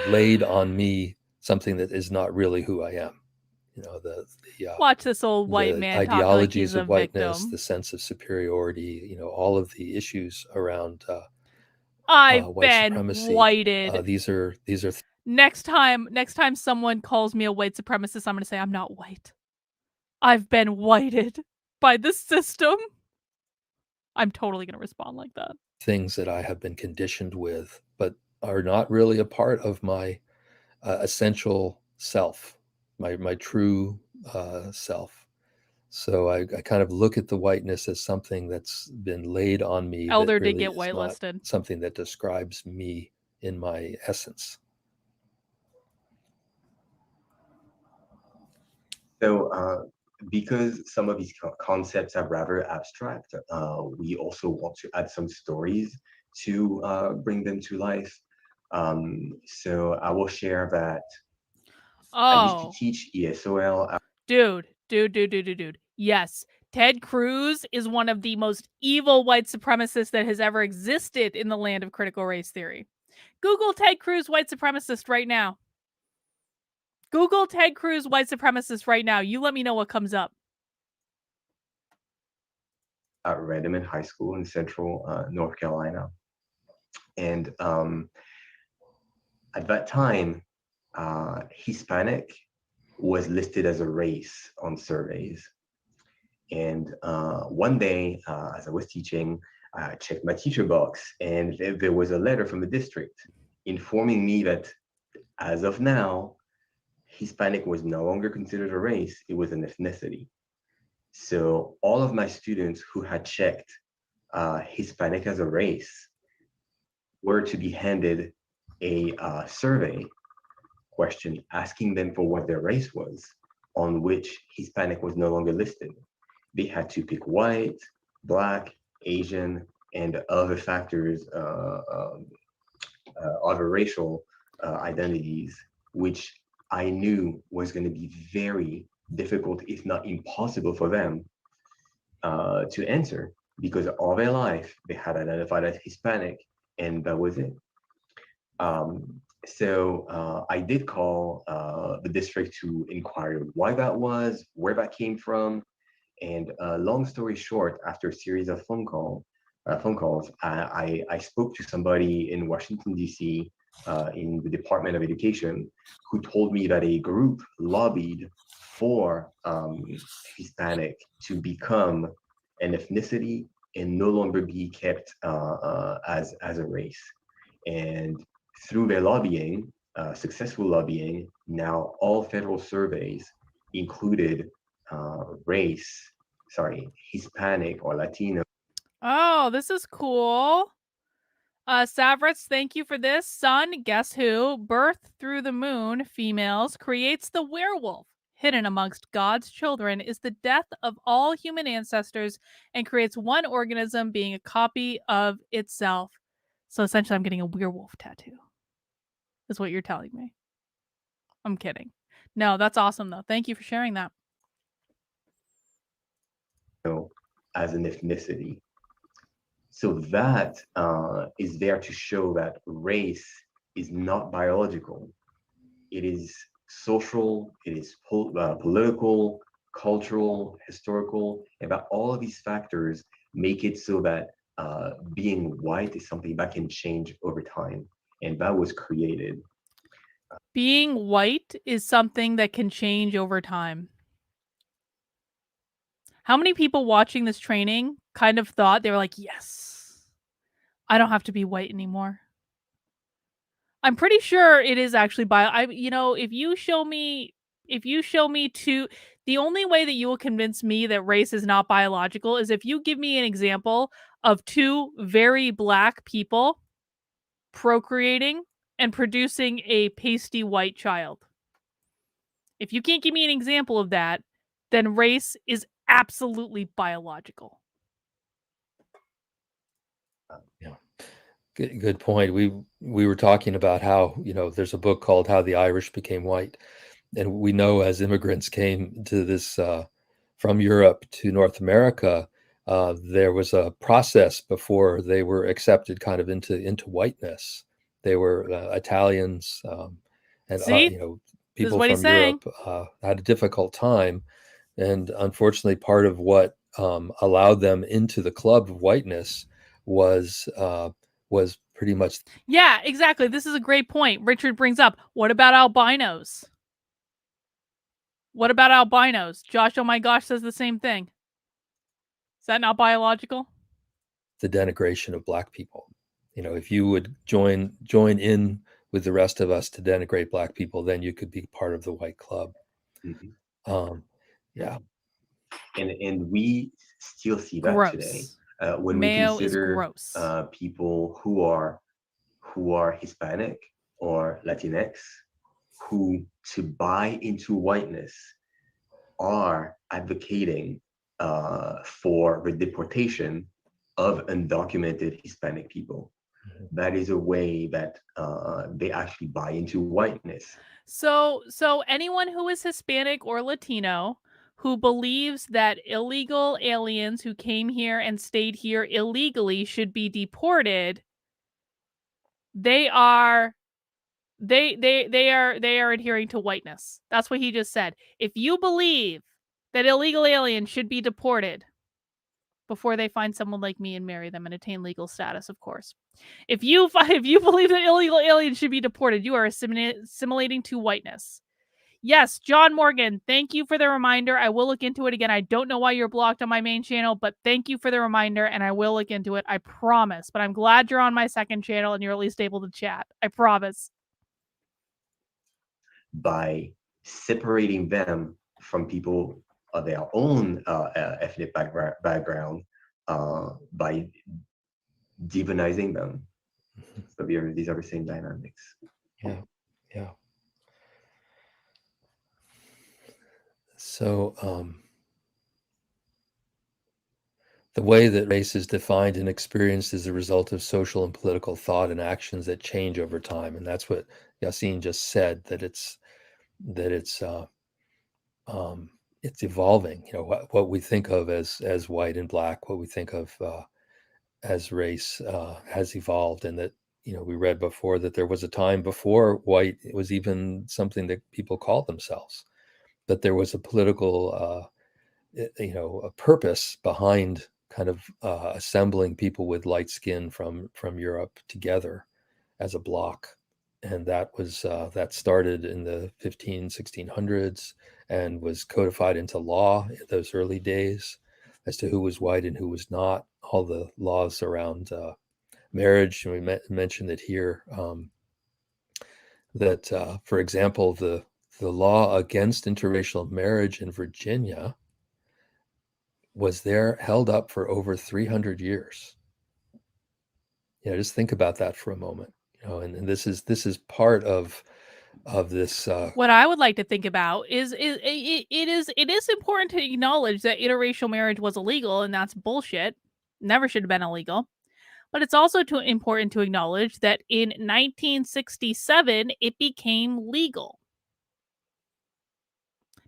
laid on me something that is not really who I am. Watch this old white man talk like ideologies he's a of whiteness, victim. the sense of superiority, all of the issues around I've white been supremacy. whited. These are Next time someone calls me a white supremacist, I'm going to say I'm not white. I've been whited by the system. I'm totally going to respond like that. things that I have been conditioned with, but are not really a part of my essential self, my true self. So I kind of look at the whiteness as something that's been laid on me. Elder that did really get is whitelisted. not something that describes me in my essence. So because some of these concepts are rather abstract, we also want to add some stories to bring them to life. So I will share that I used to Oh, teach ESOL. dude. Yes, Ted Cruz is one of the most evil white supremacists that has ever existed in the land of critical race theory. Google Ted Cruz white supremacist right now. Google Ted Cruz white supremacist right now. You let me know what comes up. At Redmond High School in Central North Carolina. And at that time, Hispanic was listed as a race on surveys. And one day, as I was teaching, I checked my teacher box, and there was a letter from the district informing me that as of now, Hispanic was no longer considered a race, it was an ethnicity. So all of my students who had checked Hispanic as a race were to be handed a survey question asking them for what their race was, on which Hispanic was no longer listed. They had to pick white, Black, Asian, and other factors, other racial identities, which I knew was going to be very difficult, if not impossible, for them to answer, because all their life they had identified as Hispanic, and that was it. So I did call the district to inquire why that was, where that came from, and long story short, after a series of phone calls, I spoke to somebody in Washington D.C. In the Department of Education, who told me that a group lobbied for Hispanic to become an ethnicity and no longer be kept as a race. And through their lobbying, successful lobbying, now all federal surveys included Hispanic or Latino. Oh, this is cool. Savrats, thank you for this. Son, guess who? Birth through the moon, females, creates the werewolf. Hidden amongst God's children is the death of all human ancestors and creates one organism being a copy of itself. So essentially, I'm getting a werewolf tattoo, is what you're telling me. I'm kidding. No, that's awesome, though. Thank you for sharing that. As an ethnicity. So that is there to show that race is not biological. It is social, it is political, cultural, historical, and that all of these factors make it so that being white is something that can change over time. And that was created. Being white is something that can change over time. How many people watching this training kind of thought they were like, yes, I don't have to be white anymore? I'm pretty sure it is actually if you show me the only way that you will convince me that race is not biological is if you give me an example of two very Black people procreating and producing a pasty white child. If you can't give me an example of that, then race is absolutely biological. Yeah, good point. We were talking about how, there's a book called How the Irish Became White, and we know as immigrants came to this from Europe to North America, there was a process before they were accepted kind of into whiteness. They were Italians, and See? This is people what he's from saying. Europe had a difficult time, and unfortunately, part of what allowed them into the club of whiteness was pretty much. Yeah, exactly. This is a great point. Richard brings up, what about albinos? What about albinos? Josh, oh my gosh, says the same thing. Is that not biological? The denigration of Black people. If you would join in with the rest of us to denigrate Black people, then you could be part of the white club. Mm-hmm. Yeah. And we still see that Gross. today when Mayo we consider is gross. People who are Hispanic or Latinx, who to buy into whiteness are advocating for the deportation of undocumented Hispanic people. that is a way that they actually buy into whiteness. So anyone who is Hispanic or Latino who believes that illegal aliens who came here and stayed here illegally should be deported, they are adhering to whiteness. That's what he just said. If you believe that illegal aliens should be deported before they find someone like me and marry them and attain legal status, of course. If you believe that illegal aliens should be deported, you are assimilating to whiteness. Yes, John Morgan, thank you for the reminder. I will look into it again. I don't know why you're blocked on my main channel, but thank you for the reminder, and I will look into it. I promise. But I'm glad you're on my second channel and you're at least able to chat. I promise. By separating them from people of their own ethnic background, by demonizing them. So these are the same dynamics. Yeah, yeah. So the way that race is defined and experienced is a result of social and political thought and actions that change over time, and that's what Yassine just said. That it's evolving. You know, what we think of as white and black, what we think of as race has evolved, and that, you know, we read before that there was a time before white was even something that people called themselves, but there was a political a purpose behind kind of assembling people with light skin from Europe together as a block. And that was that started in the 1600s and was codified into law in those early days as to who was white and who was not. All the laws around marriage, and we mentioned it here, that, for example, the law against interracial marriage in Virginia was there held up for over 300 years. You know, just think about that for a moment. You know, and this is part of this. What I would like to think about is it is important to acknowledge that interracial marriage was illegal, and that's bullshit. Never should have been illegal. But it's also important to acknowledge that in 1967 it became legal.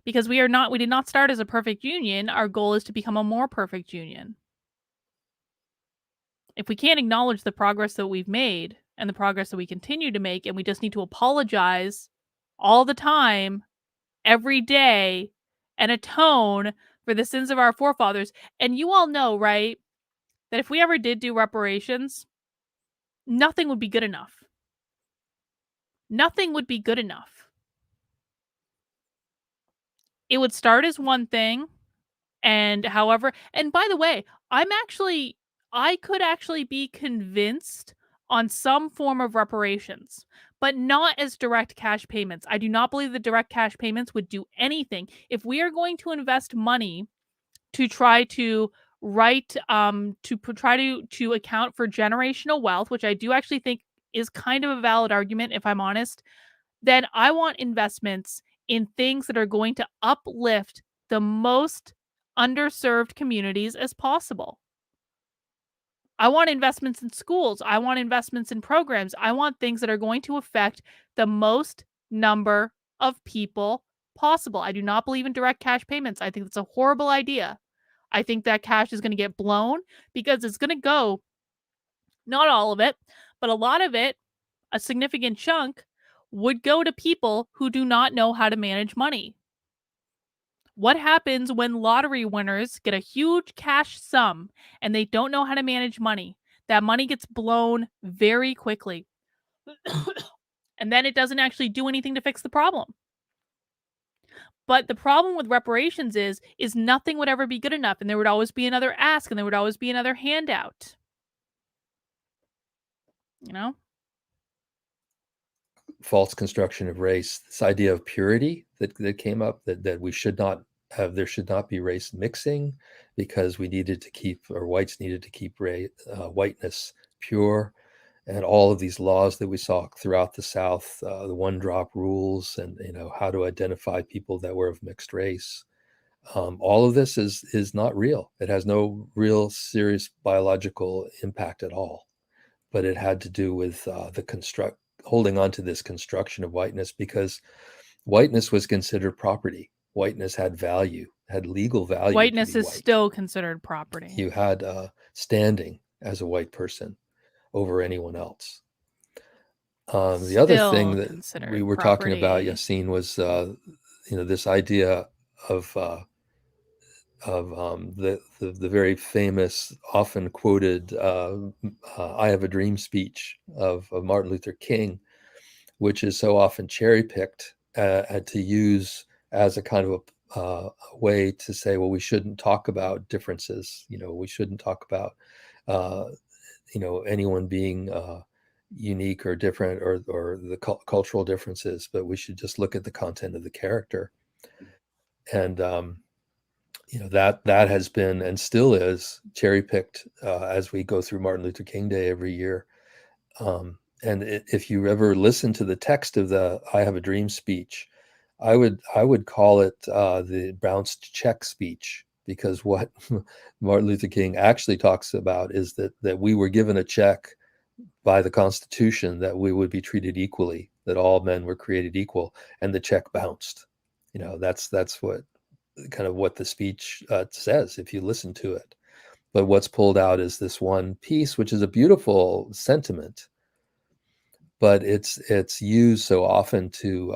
Because we did not start as a perfect union. Our goal is to become a more perfect union. If we can't acknowledge the progress that we've made and the progress that we continue to make, and we just need to apologize all the time, every day, and atone for the sins of our forefathers. And you all know, right, that if we ever did do reparations, nothing would be good enough. Nothing would be good enough. It would start as one thing, and by the way, I could actually be convinced on some form of reparations, but not as direct cash payments. I do not believe that direct cash payments would do anything. If we are going to invest money to try to to account for generational wealth, which I do actually think is kind of a valid argument, if I'm honest, then I want investments in things that are going to uplift the most underserved communities as possible. I want investments in schools. I want investments in programs. I want things that are going to affect the most number of people possible. I do not believe in direct cash payments. I think it's a horrible idea. I think that cash is going to get blown because it's going to go, not all of it, but a lot of it, a significant chunk, would go to people who do not know how to manage money. What happens when lottery winners get a huge cash sum and they don't know how to manage money? That money gets blown very quickly. And then it doesn't actually do anything to fix the problem. But the problem with reparations is nothing would ever be good enough, and there would always be another ask, and there would always be another handout. You know? False construction of race, this idea of purity that came up, that we should not have, there should not be race mixing because we needed to keep, or whites needed to keep whiteness pure, and all of these laws that we saw throughout the South, the one drop rules, and, you know, how to identify people that were of mixed race. All of this is not real. It has no real serious biological impact at all. but it had to do with holding on to this construction of whiteness, because whiteness was considered property. Whiteness had value, had legal value. Whiteness is still considered property. You had standing as a white person over anyone else. The other thing that we were talking about, Yassine, was this idea of the very famous, often quoted "I Have a Dream" speech of Martin Luther King, which is so often cherry picked to use as a kind of a way to say, well, we shouldn't talk about differences. We shouldn't talk about anyone being unique or different, or the cultural differences, but we should just look at the content of the character. And that has been, and still is, cherry picked as we go through Martin Luther King Day every year. And if you ever listen to the text of the "I Have a Dream" speech, I would call it the bounced check speech, because what Martin Luther King actually talks about is that we were given a check by the Constitution that we would be treated equally, that all men were created equal, and the check bounced. That's what kind of what the speech says if you listen to it. But what's pulled out is this one piece, which is a beautiful sentiment, but it's used so often to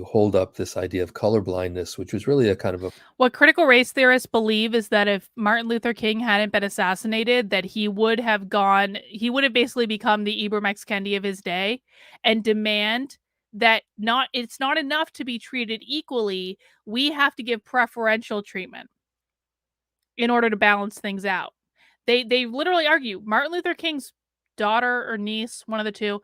hold up this idea of colorblindness, which was really a kind of what critical race theorists believe is that if Martin Luther King hadn't been assassinated, that he would have basically become the Ibram X. Kendi of his day, and demand that it's not enough to be treated equally. We have to give preferential treatment in order to balance things out. They literally argue, Martin Luther King's daughter or niece, one of the two,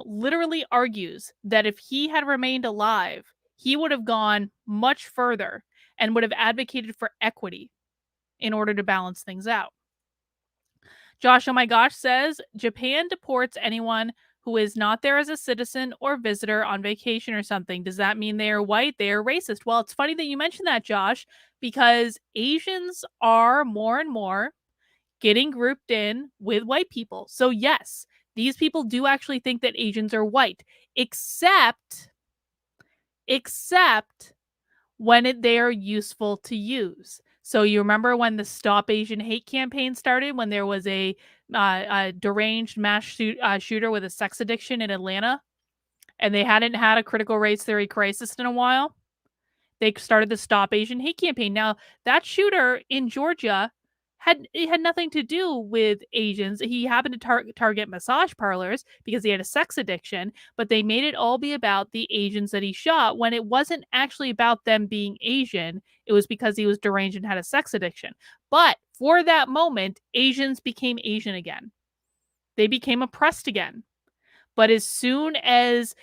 literally argues that if he had remained alive, he would have gone much further and would have advocated for equity in order to balance things out. Josh, oh my gosh, says Japan deports anyone who is not there as a citizen or visitor on vacation or something. Does that mean they are white? They are racist? Well, it's funny that you mentioned that, Josh, because Asians are more and more getting grouped in with white people. So yes, these people do actually think that Asians are white, except when they are useful to use. So you remember when the Stop Asian Hate campaign started, when there was a deranged mass shooter with a sex addiction in Atlanta, and they hadn't had a critical race theory crisis in a while? They started the Stop Asian Hate campaign. Now, that shooter in Georgia had nothing to do with Asians. He happened to target massage parlors because he had a sex addiction, but they made it all be about the Asians that he shot, when it wasn't actually about them being Asian. It was because he was deranged and had a sex addiction. But for that moment, Asians became Asian again. They became oppressed again. But as soon as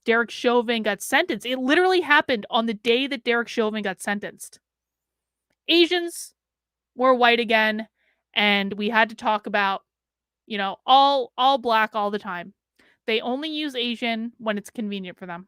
Derek Chauvin got sentenced, it literally happened on the day that Derek Chauvin got sentenced. Asians were white again, and we had to talk about, all black all the time. They only use Asian when it's convenient for them.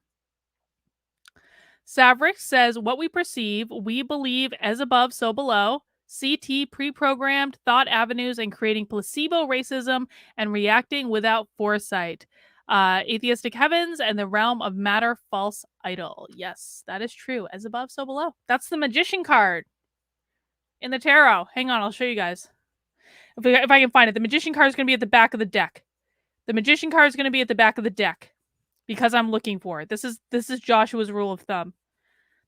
Savric says, what we perceive, we believe as above, so below. CT pre-programmed thought avenues and creating placebo racism and reacting without foresight. Atheistic heavens and the realm of matter, false idol. Yes, that is true. As above, so below. That's the magician card in the tarot. Hang on, I'll show you guys. If I can find it. The magician card is going to be at the back of the deck. The magician card is going to be at the back of the deck because I'm looking for it. This is Joshua's rule of thumb.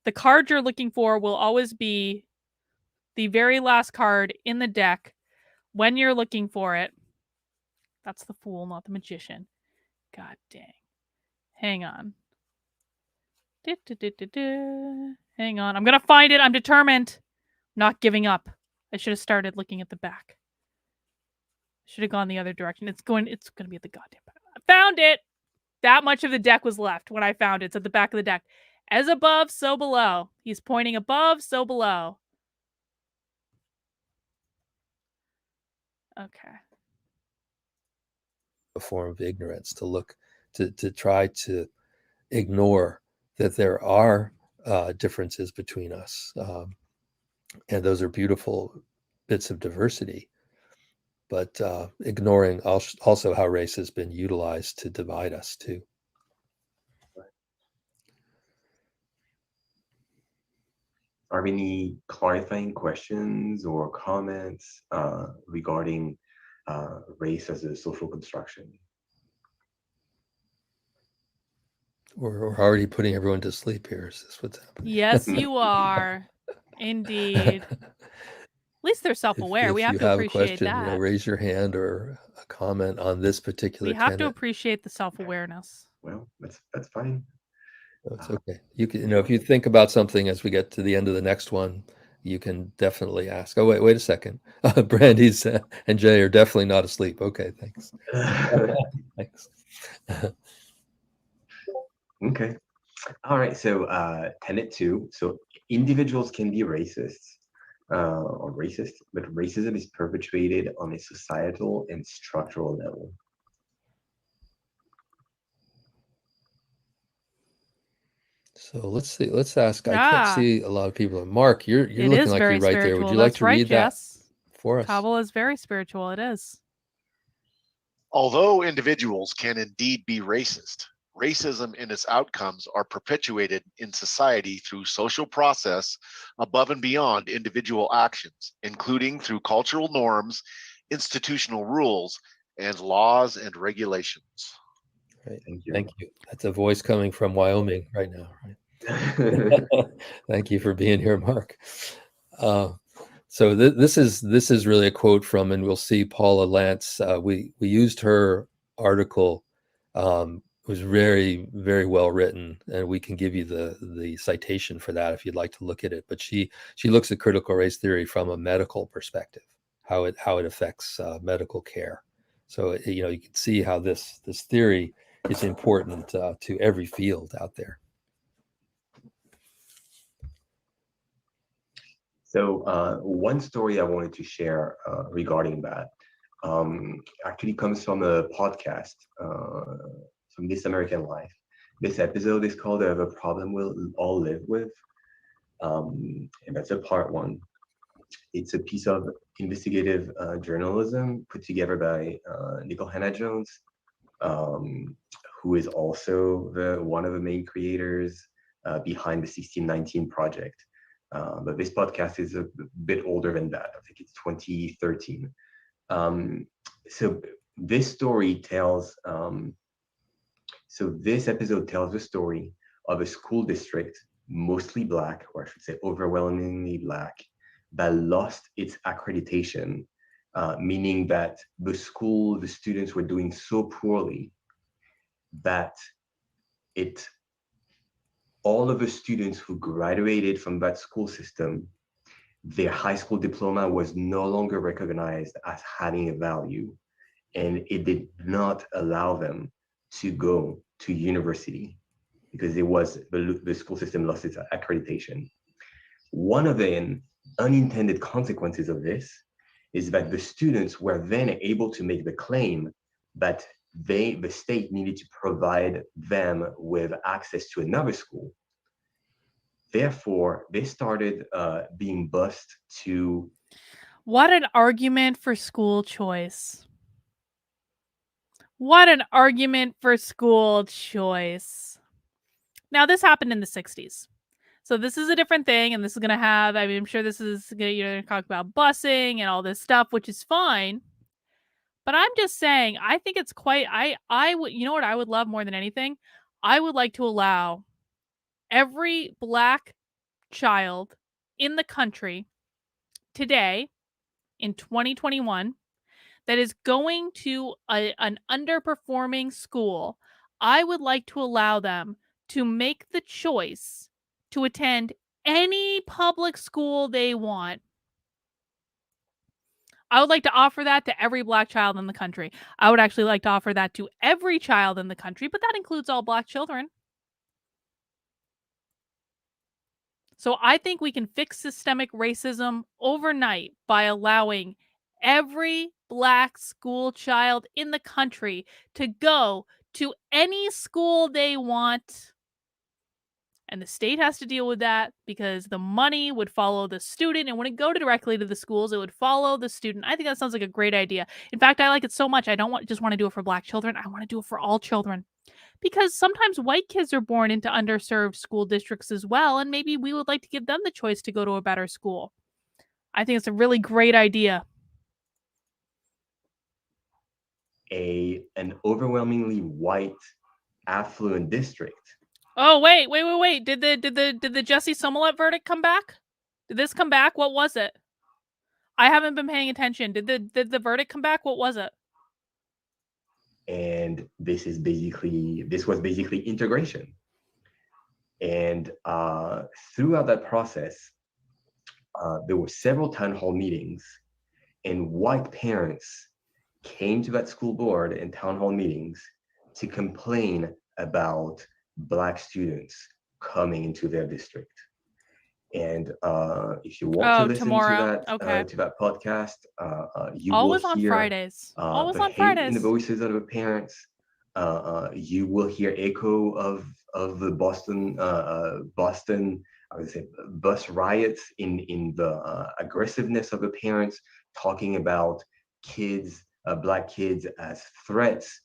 The card you're looking for will always be the very last card in the deck when you're looking for it. That's the Fool, not the Magician. God dang. Hang on. Hang on. I'm going to find it. I'm determined. I'm not giving up. I should have started looking at the back. Should have gone the other direction. It's going to be at the goddamn back. I found it. That much of the deck was left when I found it. It's at the back of the deck. As above, so below. He's pointing above, so below. Okay. a form of ignorance, to try to ignore that there are differences between us. And those are beautiful bits of diversity. but ignoring also how race has been utilized to divide us too. Are there any clarifying questions or comments regarding race as a social construction? We're already putting everyone to sleep here. Is this what's happening? Yes, you are. Indeed. At least they're self-aware. If We have you to have a appreciate question, that. raise your hand or a comment on this particular We have to tenet. appreciate the self-awareness. Well, that's fine. No, it's okay. You can, if you think about something as we get to the end of the next one, you can definitely ask. Oh, wait a second. Brandy's and Jay are definitely not asleep. Okay, thanks. Thanks. Okay. All right. So tenet 2. So individuals can be racist or racist, but racism is perpetuated on a societal and structural level. So let's see. Let's ask. I Yeah. can't see a lot of people. Mark, you're It looking is like very you're right there. Would spiritual. you like That's to right, read that Jess. for us? Kabbalah is very spiritual. It is. Although individuals can indeed be racist, racism and its outcomes are perpetuated in society through social process above and beyond individual actions, including through cultural norms, institutional rules, and laws and regulations. Right. Thank you. Thank you. That's a voice coming from Wyoming right now. Right. Thank you for being here, Mark. So this is really a quote from, and we'll see Paula Lantz. We used her article. It was very, very well written, and we can give you the citation for that if you'd like to look at it. But she looks at critical race theory from a medical perspective, how it affects medical care. So you can see how this theory is important to every field out there. So one story I wanted to share regarding that actually comes from a podcast from This American Life. This episode is called "The Problem We'll All Live With," and that's a part 1. It's a piece of investigative journalism put together by Nicole Hannah-Jones, who is also one of the main creators behind the 1619 Project. But this podcast is a bit older than that. I think it's 2013. So this story tells, so this episode tells the story of a school district, mostly Black, or I should say overwhelmingly Black, that lost its accreditation, meaning that the students were doing so poorly that all of the students who graduated from that school system, their high school diploma was no longer recognized as having a value, and it did not allow them to go to university because the school system lost its accreditation. One of the unintended consequences of this is that the students were then able to make the claim that the state needed to provide them with access to another school. Therefore, they started being bused to... What an argument for school choice. What an argument for school choice. Now, this happened in the 60s. So this is a different thing, and this is going to have, I'm sure this is going to talk about busing and all this stuff, which is fine. But I'm just saying, I think it's quite, I would, you know what I would love more than anything? I would like to allow every Black child in the country today in 2021 that is going to an underperforming school. I would like to allow them to make the choice to attend any public school they want. I would like to offer that to every Black child in the country. I would actually like to offer that to every child in the country, but that includes all Black children. So I think we can fix systemic racism overnight by allowing every Black school child in the country to go to any school they want and the state has to deal with that because the money would follow the student and wouldn't go directly to the schools. It would follow the student. I think that sounds like a great idea. In fact, I like it so much. I don't just want to do it for Black children. I want to do it for all children because sometimes white kids are born into underserved school districts as well, and maybe we would like to give them the choice to go to a better school. I think it's a really great idea. An overwhelmingly white, affluent district. Oh, wait. Did the Jesse Smollett verdict come back? Did this come back? What was it? I haven't been paying attention. Did the verdict come back? What was it? And this was basically integration. And throughout that process, there were several town hall meetings, and white parents came to that school board and town hall meetings to complain about Black students coming into their district. And if you want to listen to that podcast, you always will on hear Fridays. Always the on hate Fridays. in the voices of the parents. You will hear echo of the Boston I would say bus riots in the aggressiveness of the parents talking about kids, Black kids as threats,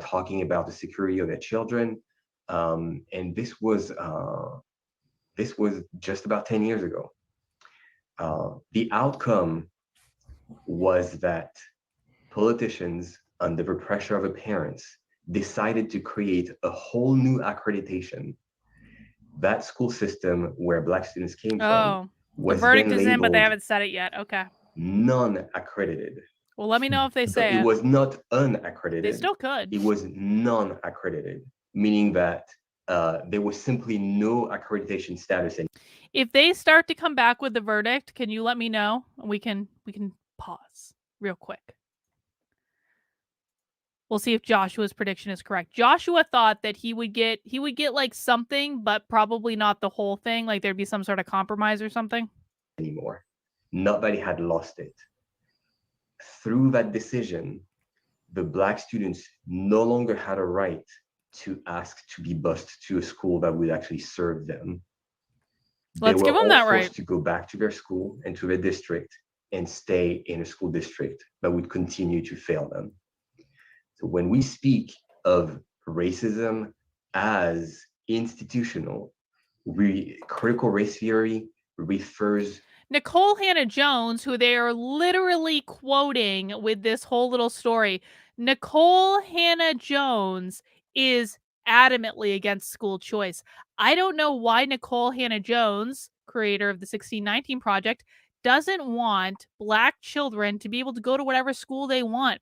talking about the security of their children. And this was just about 10 years ago. The outcome was that politicians, under the pressure of the parents, decided to create a whole new accreditation. That school system where Black students came from was the verdict then is in, but they labeled haven't said it yet. Okay. non-accredited. Well, let me know if they say it was not unaccredited. They still could. It was non-accredited, meaning that there was simply no accreditation status. If they start to come back with the verdict, can you let me know? We can pause real quick. We'll see if Joshua's prediction is correct. Joshua thought that he would get like something, but probably not the whole thing. Like there'd be some sort of compromise or something. Anymore. Not that he had lost it. Through that decision, the Black students no longer had a right to ask to be bused to a school that would actually serve them. Let's give them that right. They were forced to go back to their school and to their district and stay in a school district that would continue to fail them. So when we speak of racism as institutional, critical race theory refers. Nicole Hannah-Jones, who they are literally quoting with this whole little story, Nicole Hannah-Jones is adamantly against school choice. I don't know why Nicole Hannah-Jones, creator of the 1619 Project, doesn't want Black children to be able to go to whatever school they want.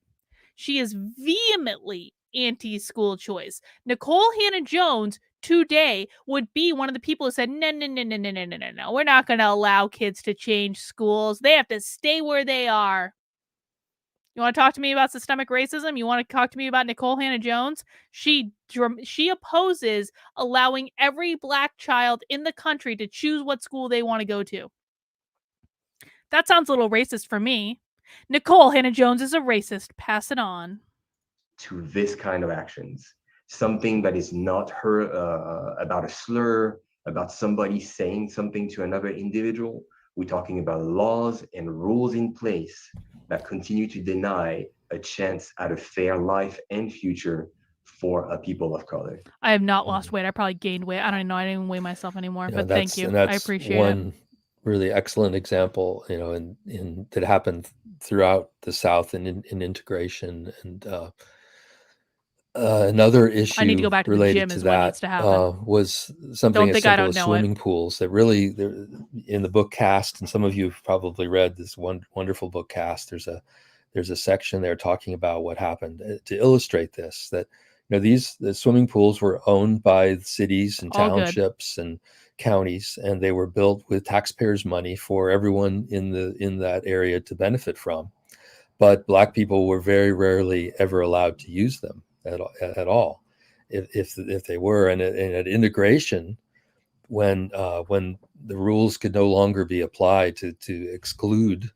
She is vehemently anti-school choice. Nicole Hannah-Jones today would be one of the people who said, no, we're not going to allow kids to change schools. They have to stay where they are. You want to talk to me about systemic racism? You want to talk to me about Nicole Hannah-Jones? She opposes allowing every Black child in the country to choose what school they want to go to. That sounds a little racist for me. Nicole Hannah-Jones is a racist. Pass it on. To this kind of actions. Something that is not her about a slur, about somebody saying something to another individual. We're talking about laws and rules in place that continue to deny a chance at a fair life and future for a people of color. I have not lost weight. I probably gained weight. I don't know. I don't even weigh myself anymore. But thank you. I appreciate one really excellent example, in that happened throughout the South in integration. And another issue I need to go back to related the gym to is that what needs to happen. Was something as simple as swimming pools. That really, in the book Cast, and some of you have probably read this wonderful book Cast. There's a section there talking about what happened to illustrate this. That the swimming pools were owned by cities and townships and counties, and they were built with taxpayers' money for everyone in that area to benefit from. But Black people were very rarely ever allowed to use them at all, if they were. And at integration, when the rules could no longer be applied to exclude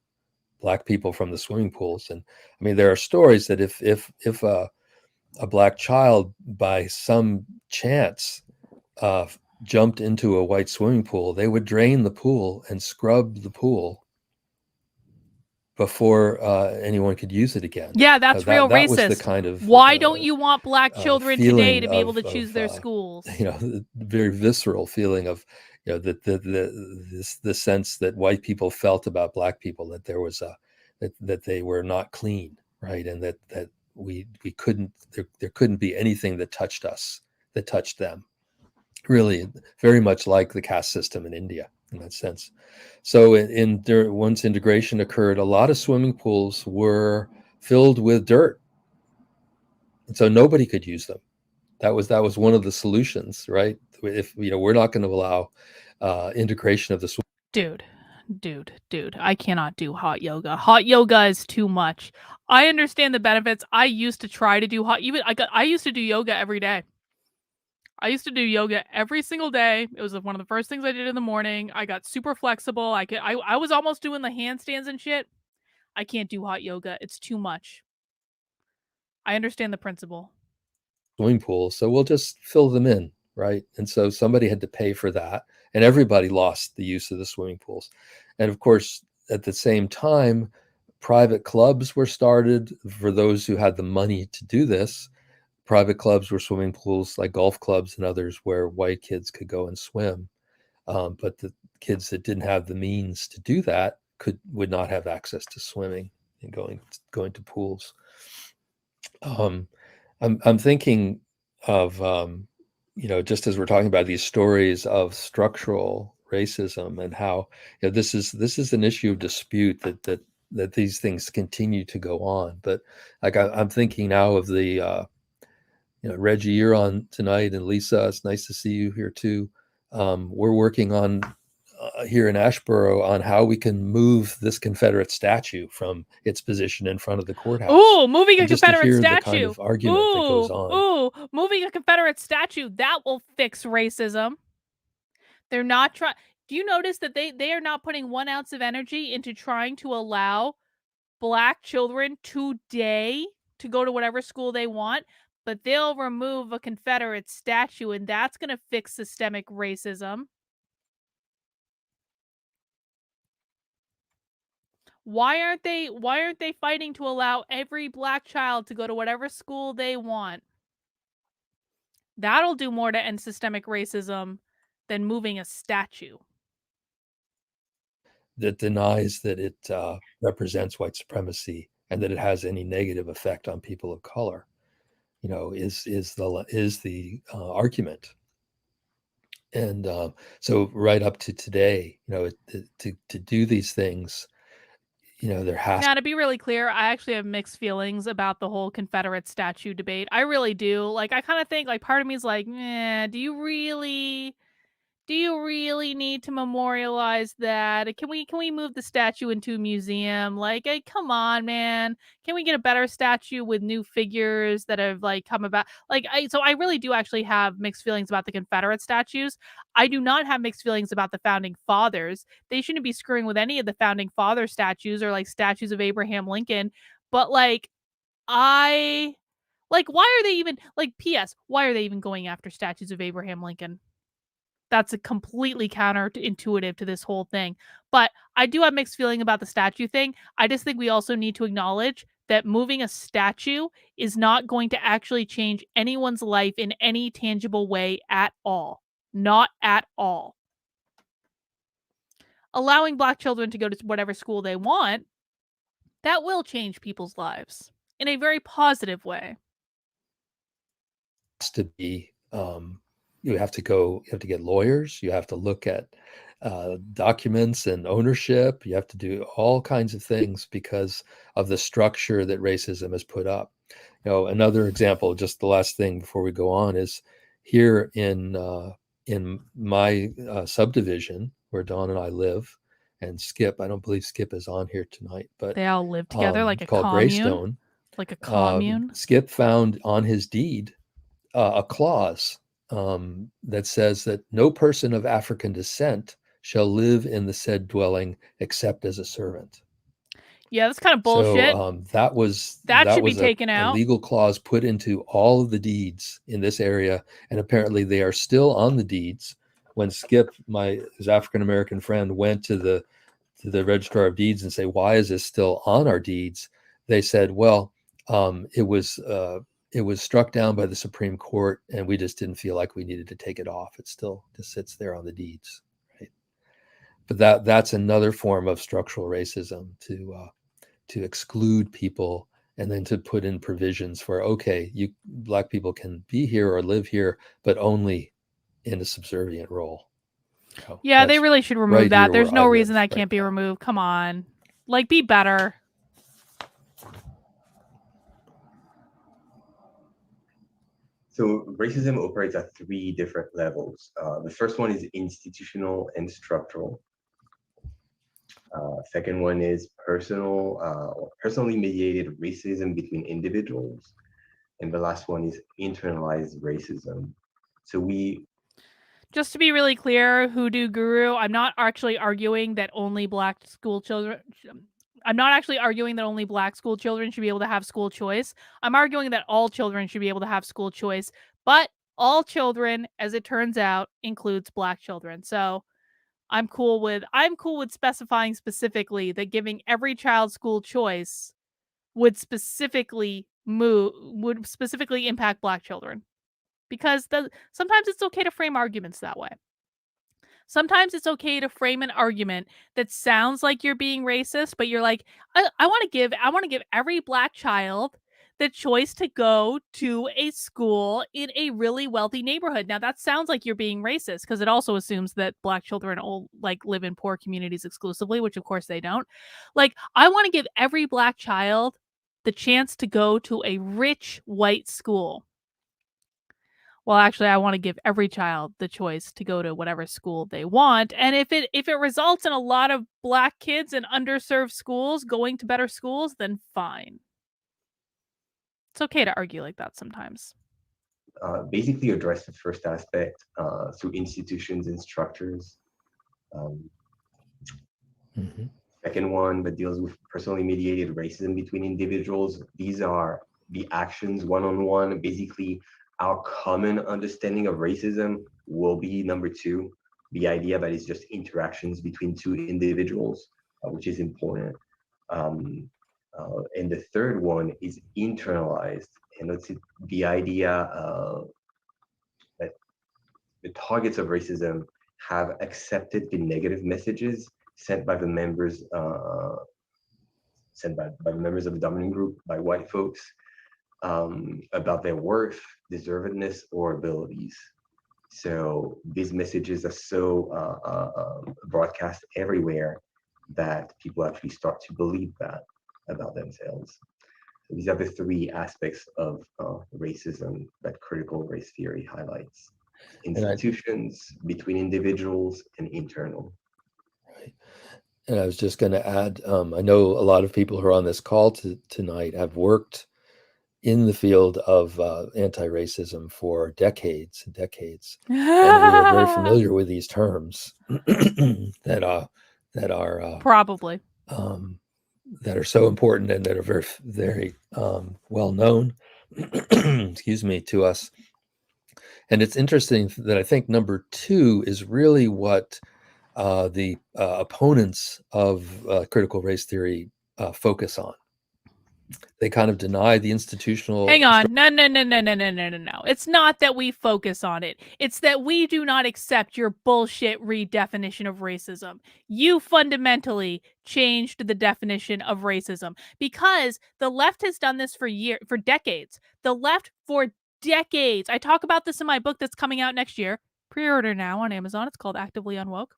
Black people from the swimming pools, and I mean, there are stories that if a Black child by some chance jumped into a white swimming pool, they would drain the pool and scrub the pool before anyone could use it again. Yeah, that's real that was the racist. kind of Why don't you want black children today feeling to be able to of, choose their schools? the very visceral feeling of, the sense that white people felt about black people, that there was that they were not clean, right, and that we couldn't, there couldn't be anything that touched us, that touched them. Really, very much like the caste system in India in that sense. So once integration occurred, a lot of swimming pools were filled with dirt, and so nobody could use them. That was one of the solutions, right? If we're not going to allow integration of the Dude, I cannot do hot yoga. Hot yoga is too much. I understand the benefits. I used to try to do I used to do yoga every day. I used to do yoga every single day. It was one of the first things I did in the morning. I got super flexible. I was almost doing the handstands and shit. I can't do hot yoga. It's too much. I understand the principle. swimming pools, so we'll just fill them in, right? And so somebody had to pay for that, and everybody lost the use of the swimming pools. And of course, at the same time, private clubs were started for those who had the money to do this. Private clubs were swimming pools like golf clubs and others where white kids could go and swim. But the kids that didn't have the means to do that would not have access to swimming and going to pools. I'm thinking of just as we're talking about these stories of structural racism and how this is an issue of dispute that these things continue to go on. But like I'm thinking now of the Reggie, you're on tonight, and Lisa, it's nice to see you here too. We're working on here in Ashboro on how we can move this Confederate statue from its position in front of the courthouse. Ooh, moving a just to Confederate hear statue. The kind of argument that goes on. Ooh, moving a Confederate statue, that will fix racism. They're not trying. Do you notice that they are not putting 1 ounce of energy into trying to allow black children today to go to whatever school they want, but they'll remove a Confederate statue, and that's going to fix systemic racism. Why aren't they fighting to allow every black child to go to whatever school they want? That'll do more to end systemic racism than moving a statue. That denies that it represents white supremacy and that it has any negative effect on people of color, is the argument. And so right up to today, to do these things, there has. Now, to be really clear, I actually have mixed feelings about the whole Confederate statue debate. I really do. Like, I kind of think, like, part of me is like, do you really need to memorialize that? Can we move the statue into a museum? Like, come on, man. Can we get a better statue with new figures that have like come about? Like, so I really do actually have mixed feelings about the Confederate statues. I do not have mixed feelings about the founding fathers. They shouldn't be screwing with any of the founding father statues or like statues of Abraham Lincoln. But like, why are they even like? P.S. Why are they even going after statues of Abraham Lincoln? That's a completely counterintuitive to this whole thing. But I do have mixed feeling about the statue thing. I just think we also need to acknowledge that moving a statue is not going to actually change anyone's life in any tangible way at all. Not at all. Allowing black children to go to whatever school they want, that will change people's lives in a very positive way. Has to be you have to get lawyers, you have to look at documents and ownership, you have to do all kinds of things because of the structure that racism has put up. Another example, just the last thing before we go on, is here in my subdivision where Dawn and I live, and Skip, I don't believe Skip is on here tonight, but they all live together like a called commune. Greystone. Like a commune. Skip found on his deed a clause that says that no person of African descent shall live in the said dwelling except as a servant. Yeah, that's kind of bullshit. So that should be taken out. A legal clause put into all of the deeds in this area, and apparently they are still on the deeds when Skip, his African American friend, went to the Registrar of Deeds and say, "Why is this still on our deeds?" They said, "Well, it was struck down by the Supreme Court, and we just didn't feel like we needed to take it off. It still just sits there on the deeds." Right? But that's another form of structural racism, to exclude people and then to put in provisions for, okay, Black people can be here or live here, but only in a subservient role. So yeah, they really should remove right that. There's where no I reason live that can't right be now. removed. Come on. Like, be better. So racism operates at 3 different levels. The first one is institutional and structural. Second one is personally mediated racism between individuals. And the last one is internalized racism. So Just to be really clear, Hoodoo Guru, I'm not actually arguing that only Black school children. I'm not actually arguing that only Black school children should be able to have school choice. I'm arguing that all children should be able to have school choice, but all children, as it turns out, includes Black children. So I'm cool with specifying specifically that giving every child school choice would specifically impact Black children, because sometimes it's okay to frame arguments that way. Sometimes it's okay to frame an argument that sounds like you're being racist, but you're like, I want to give every Black child the choice to go to a school in a really wealthy neighborhood. Now that sounds like you're being racist, because it also assumes that Black children all live in poor communities exclusively, which of course they don't. Like, I want to give every Black child the chance to go to a rich white school. Well, actually, I want to give every child the choice to go to whatever school they want. And if it results in a lot of Black kids in underserved schools going to better schools, then fine. It's okay to argue like that sometimes. basically address the first aspect through institutions and structures. Second one that deals with personally mediated racism between individuals. These are the actions one-on-one. Basically, our common understanding of racism will be number 2. The idea that it's just interactions between 2 individuals, which is important. And the third one is internalized. And that's the idea that the targets of racism have accepted the negative messages sent by the members of the dominant group, by white folks, about their worth, deservedness, or abilities. So these messages are so broadcast everywhere that people actually start to believe that about themselves. So these are the 3 aspects of racism that critical race theory highlights: institutions, between individuals, and internal. Right. And I was just going to add, I know a lot of people who are on this call tonight have worked in the field of anti-racism for decades and decades, and we are very familiar with these terms that are probably that are so important and that are very, very well known, excuse me, to us. And it's interesting that I think number 2 is really what the opponents of critical race theory focus on. They kind of deny the institutional. Hang on. No. It's not that we focus on it. It's that we do not accept your bullshit redefinition of racism. You fundamentally changed the definition of racism, because the left has done this for decades. The left for decades. I talk about this in my book that's coming out next year. Pre-order now on Amazon. It's called Actively Unwoke.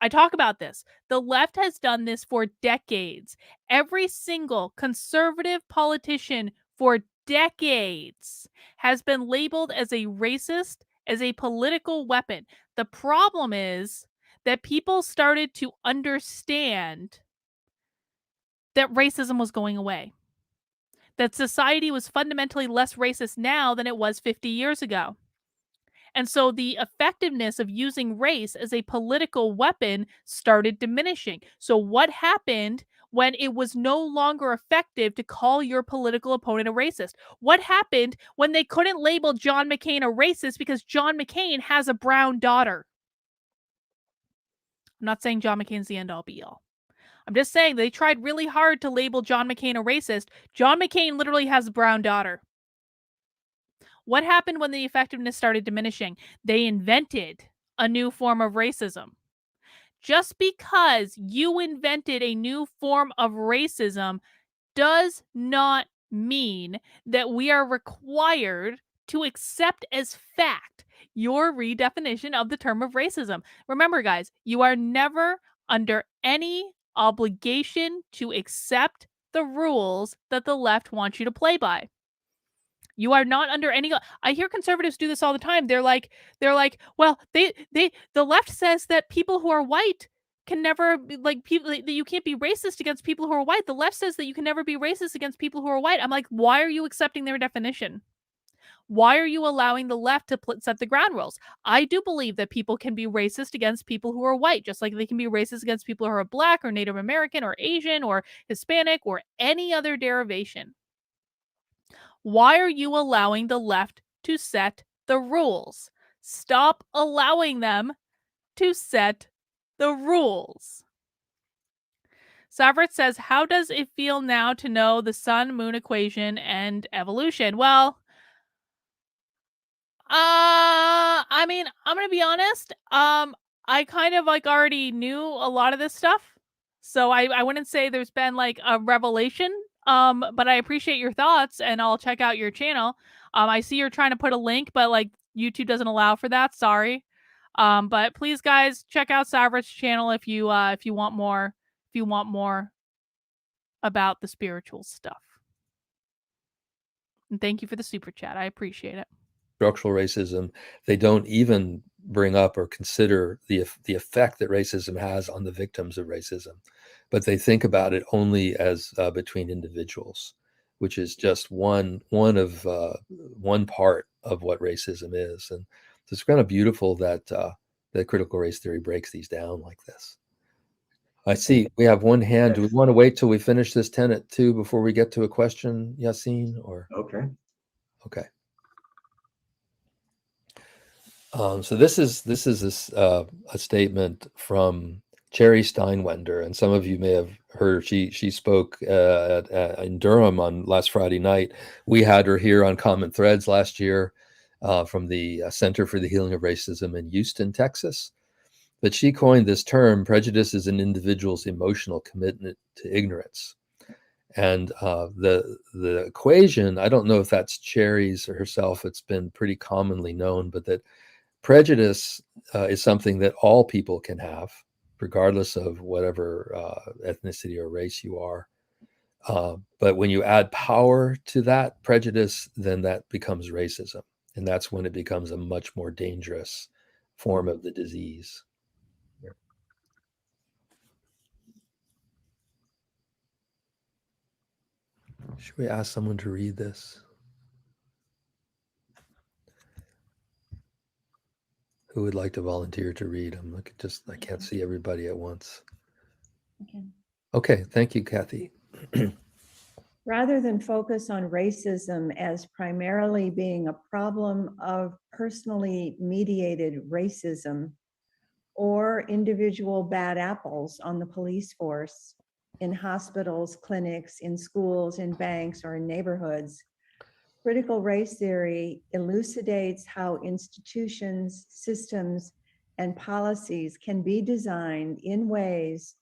I talk about this. The left has done this for decades. Every single conservative politician for decades has been labeled as a racist, as a political weapon. The problem is that people started to understand that racism was going away, that society was fundamentally less racist now than it was 50 years ago. And so the effectiveness of using race as a political weapon started diminishing. So what happened when it was no longer effective to call your political opponent a racist? What happened when they couldn't label John McCain a racist because John McCain has a brown daughter? I'm not saying John McCain's the end all be all. I'm just saying they tried really hard to label John McCain a racist. John McCain literally has a brown daughter. What happened when the effectiveness started diminishing? They invented a new form of racism. Just because you invented a new form of racism does not mean that we are required to accept as fact your redefinition of the term of racism. Remember, guys, you are never under any obligation to accept the rules that the left wants you to play by. You are not under any. I hear conservatives do this all the time. They're like, well, the left says that people who are white can never like people that you can't be racist against people who are white. The left says that you can never be racist against people who are white. I'm like, why are you accepting their definition? Why are you allowing the left to set the ground rules? I do believe that people can be racist against people who are white, just like they can be racist against people who are black or Native American or Asian or Hispanic or any other derivation. Why are you allowing the left to set the rules? Stop allowing them to set the rules. Savret says, how does it feel now to know the sun-moon equation and evolution? Well, I mean, I'm going to be honest. I kind of like already knew a lot of this stuff. So I wouldn't say there's been like a revelation. But I appreciate your thoughts and I'll check out your channel. I see you're trying to put a link, but like YouTube doesn't allow for that. Sorry. But please guys, check out Savret's channel if you want more, about the spiritual stuff. And thank you for the super chat. I appreciate it. Structural racism, they don't even bring up or consider the effect that racism has on the victims of racism, but they think about it only as between individuals, which is just one part of what racism is. And so it's kind of beautiful that that critical race theory breaks these down like this. I see we have one hand. Do we want to wait till we finish this tenet too before we get to a question, Yassine? Or Okay. Okay. So this is a statement from Cherry Steinwender, and some of you may have heard she spoke in Durham on last Friday night. We had her here on Common Threads last year from the Center for the Healing of Racism in Houston, Texas. But she coined this term: prejudice is an individual's emotional commitment to ignorance. And the equation, I don't know if that's Cherry's or herself, it's been pretty commonly known, but that prejudice is something that all people can have, regardless of whatever ethnicity or race you are. But when you add power to that prejudice, then that becomes racism. And that's when it becomes a much more dangerous form of the disease. Should we ask someone to read this? Who would like to volunteer to read? I can't see everybody at once. Okay, thank you, Kathy. Rather than focus on racism as primarily being a problem of personally mediated racism or individual bad apples on the police force, in hospitals, clinics, in schools, in banks, or in neighborhoods, critical race theory elucidates how institutions, systems, and policies can be designed in ways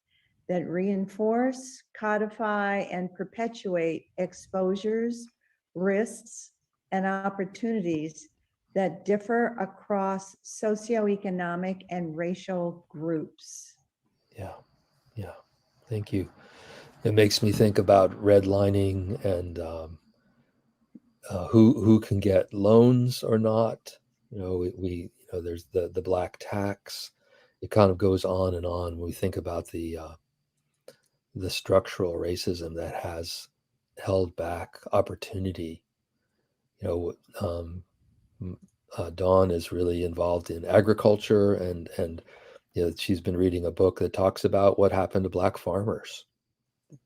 that reinforce, codify, and perpetuate exposures, risks, and opportunities that differ across socioeconomic and racial groups. Yeah, thank you. It makes me think about redlining and who can get loans or not. We there's the black tax. It kind of goes on and on when we think about the structural racism that has held back opportunity. Dawn is really involved in agriculture, and she's been reading a book that talks about what happened to black farmers.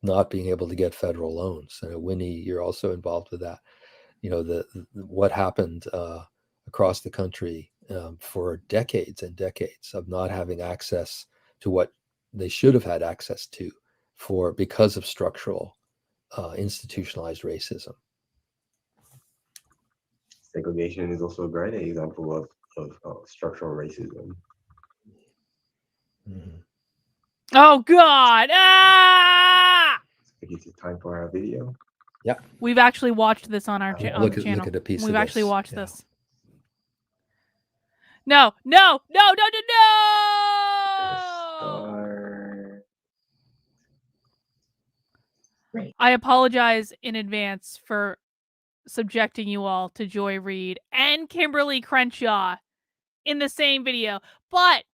not being able to get federal loans. And Winnie, you're also involved with that. You know, what happened across the country for decades and decades of not having access to what they should have had access to because of structural institutionalized racism. Segregation is also a great example of structural racism. Mhm. Oh God! Ah! I think it's time for our video. We've actually watched this on our Yeah, on look the at channel. a piece We've of actually this. watched Yeah. this. No, no, no, no, no, no! I apologize in advance for subjecting you all to Joy Reid and Kimberly Crenshaw in the same video. But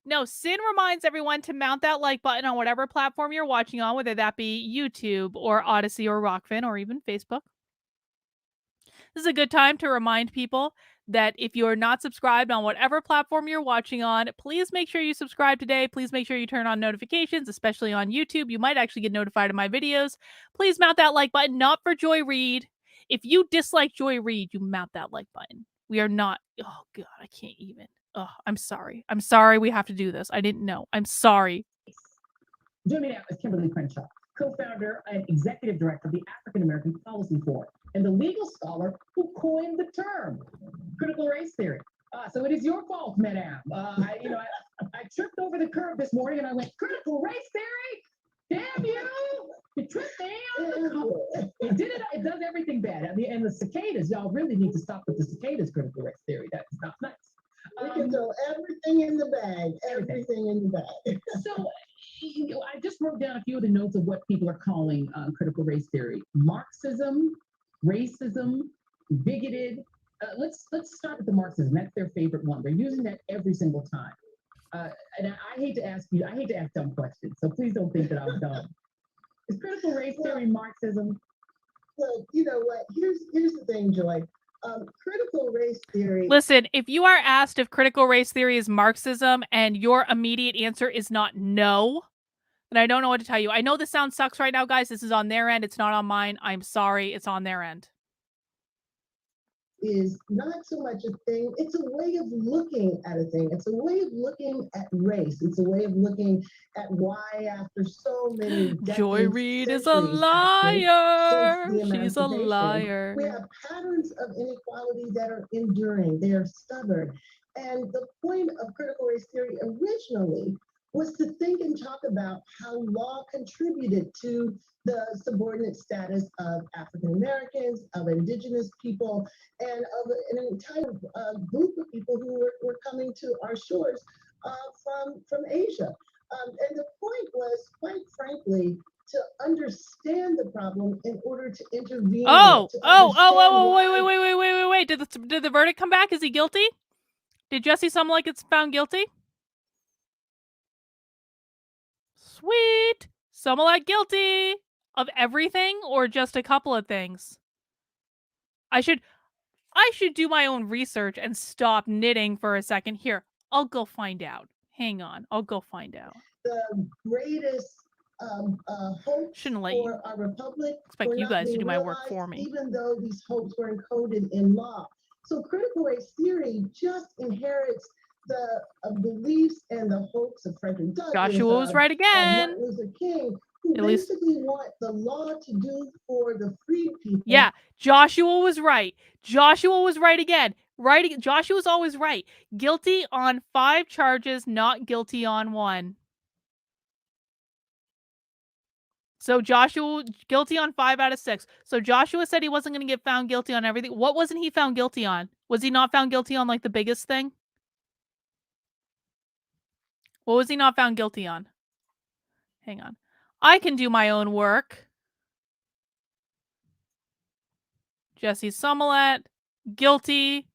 no, Sin reminds everyone to mount that like button on whatever platform you're watching on, whether that be YouTube or Odyssey or Rockfin or even Facebook. This is a good time to remind people that if you're not subscribed on whatever platform you're watching on, please make sure you subscribe today. Please make sure you turn on notifications, especially on YouTube. You might actually get notified of my videos. Please mount that like button, not for Joy Reid. If you dislike Joy Reid, you mount that like button. We are not, oh God, I can't even. Oh, I'm sorry. I'm sorry we have to do this. I didn't know. I'm sorry. Joining me now is Kimberly Crenshaw, co-founder and executive director of the African American Policy Forum, and the legal scholar who coined the term critical race theory. So it is your fault, madame. I tripped over the curb this morning and I went, critical race theory? Damn you! You tripped me on the curb. It does everything bad. And the cicadas, y'all really need to stop with the cicadas critical race theory. That is not nice. We can throw everything in the bag, everything in the bag. So I just wrote down a few of the notes of what people are calling critical race theory: Marxism, racism, bigoted. Let's start with the Marxism. That's their favorite one. They're using that every single time. And I hate to ask dumb questions, so please don't think that I'm dumb. Is critical race theory Marxism? Well, you know what? Here's the thing, Joy. Critical race theory. Listen, if you are asked if critical race theory is Marxism and your immediate answer is not no, then I don't know what to tell you. I know this sound sucks right now, guys. This is on their end. It's not on mine. I'm sorry. It's on their end. Is not so much a thing. It's a way of looking at a thing. It's a way of looking at race. It's a way of looking at why, after so many decades, Joy Reid is a centuries, actually, liar. since the She's a emancipation, liar. we have patterns of inequality that are enduring. They are stubborn. And the point of critical race theory originally was to think and talk about how law contributed to the subordinate status of African Americans, of indigenous people, and of an entire group of people who were coming to our shores from Asia. And the point was, quite frankly, to understand the problem in order to intervene. Wait. Did the verdict come back? Is he guilty? Did Jesse Sumlin get found guilty? Sweet. Sumlin guilty of everything or just a couple of things? I should do my own research and stop knitting for a second. Here, I'll go find out. Hang on, I'll go find out. The greatest hopes for our republic. Expect you guys to do my work for me. Even though these hopes were encoded in law. So critical race theory just inherits the beliefs and the hopes of Frederick Douglass. Joshua was right again. Martin Luther King, who basically want the law to do for the free people. Yeah, Joshua was right. Joshua was right again. Joshua's always right. Guilty on 5 charges, not guilty on 1. So Joshua guilty on 5 out of 6. So Joshua said he wasn't going to get found guilty on everything. What wasn't he found guilty on? Was he not found guilty on like the biggest thing? What was he not found guilty on? Hang on. I can do my own work. Jesse Sumlin, guilty.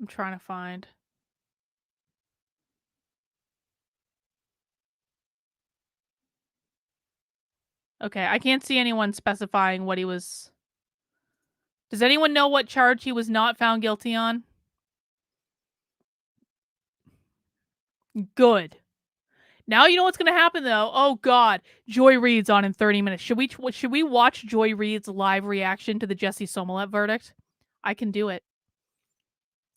I'm trying to find. Okay, I can't see anyone specifying what he was. Does anyone know what charge he was not found guilty on? Good. Now you know what's going to happen, though. Oh, God. Joy Reid's on in 30 minutes. Should we watch Joy Reid's live reaction to the Jesse Smollett verdict? I can do it.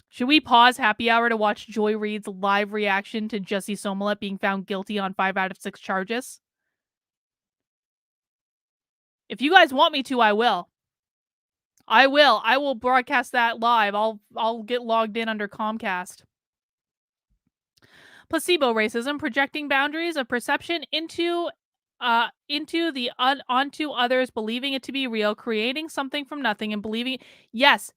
Should we pause happy hour to watch Joy Reid's live reaction to Jesse Smollett being found guilty on 5 out of 6 charges? If you guys want me to, I will. I will broadcast that live. I'll get logged in under Comcast. Placebo racism, projecting boundaries of perception onto others, believing it to be real, creating something from nothing and believing. Yes,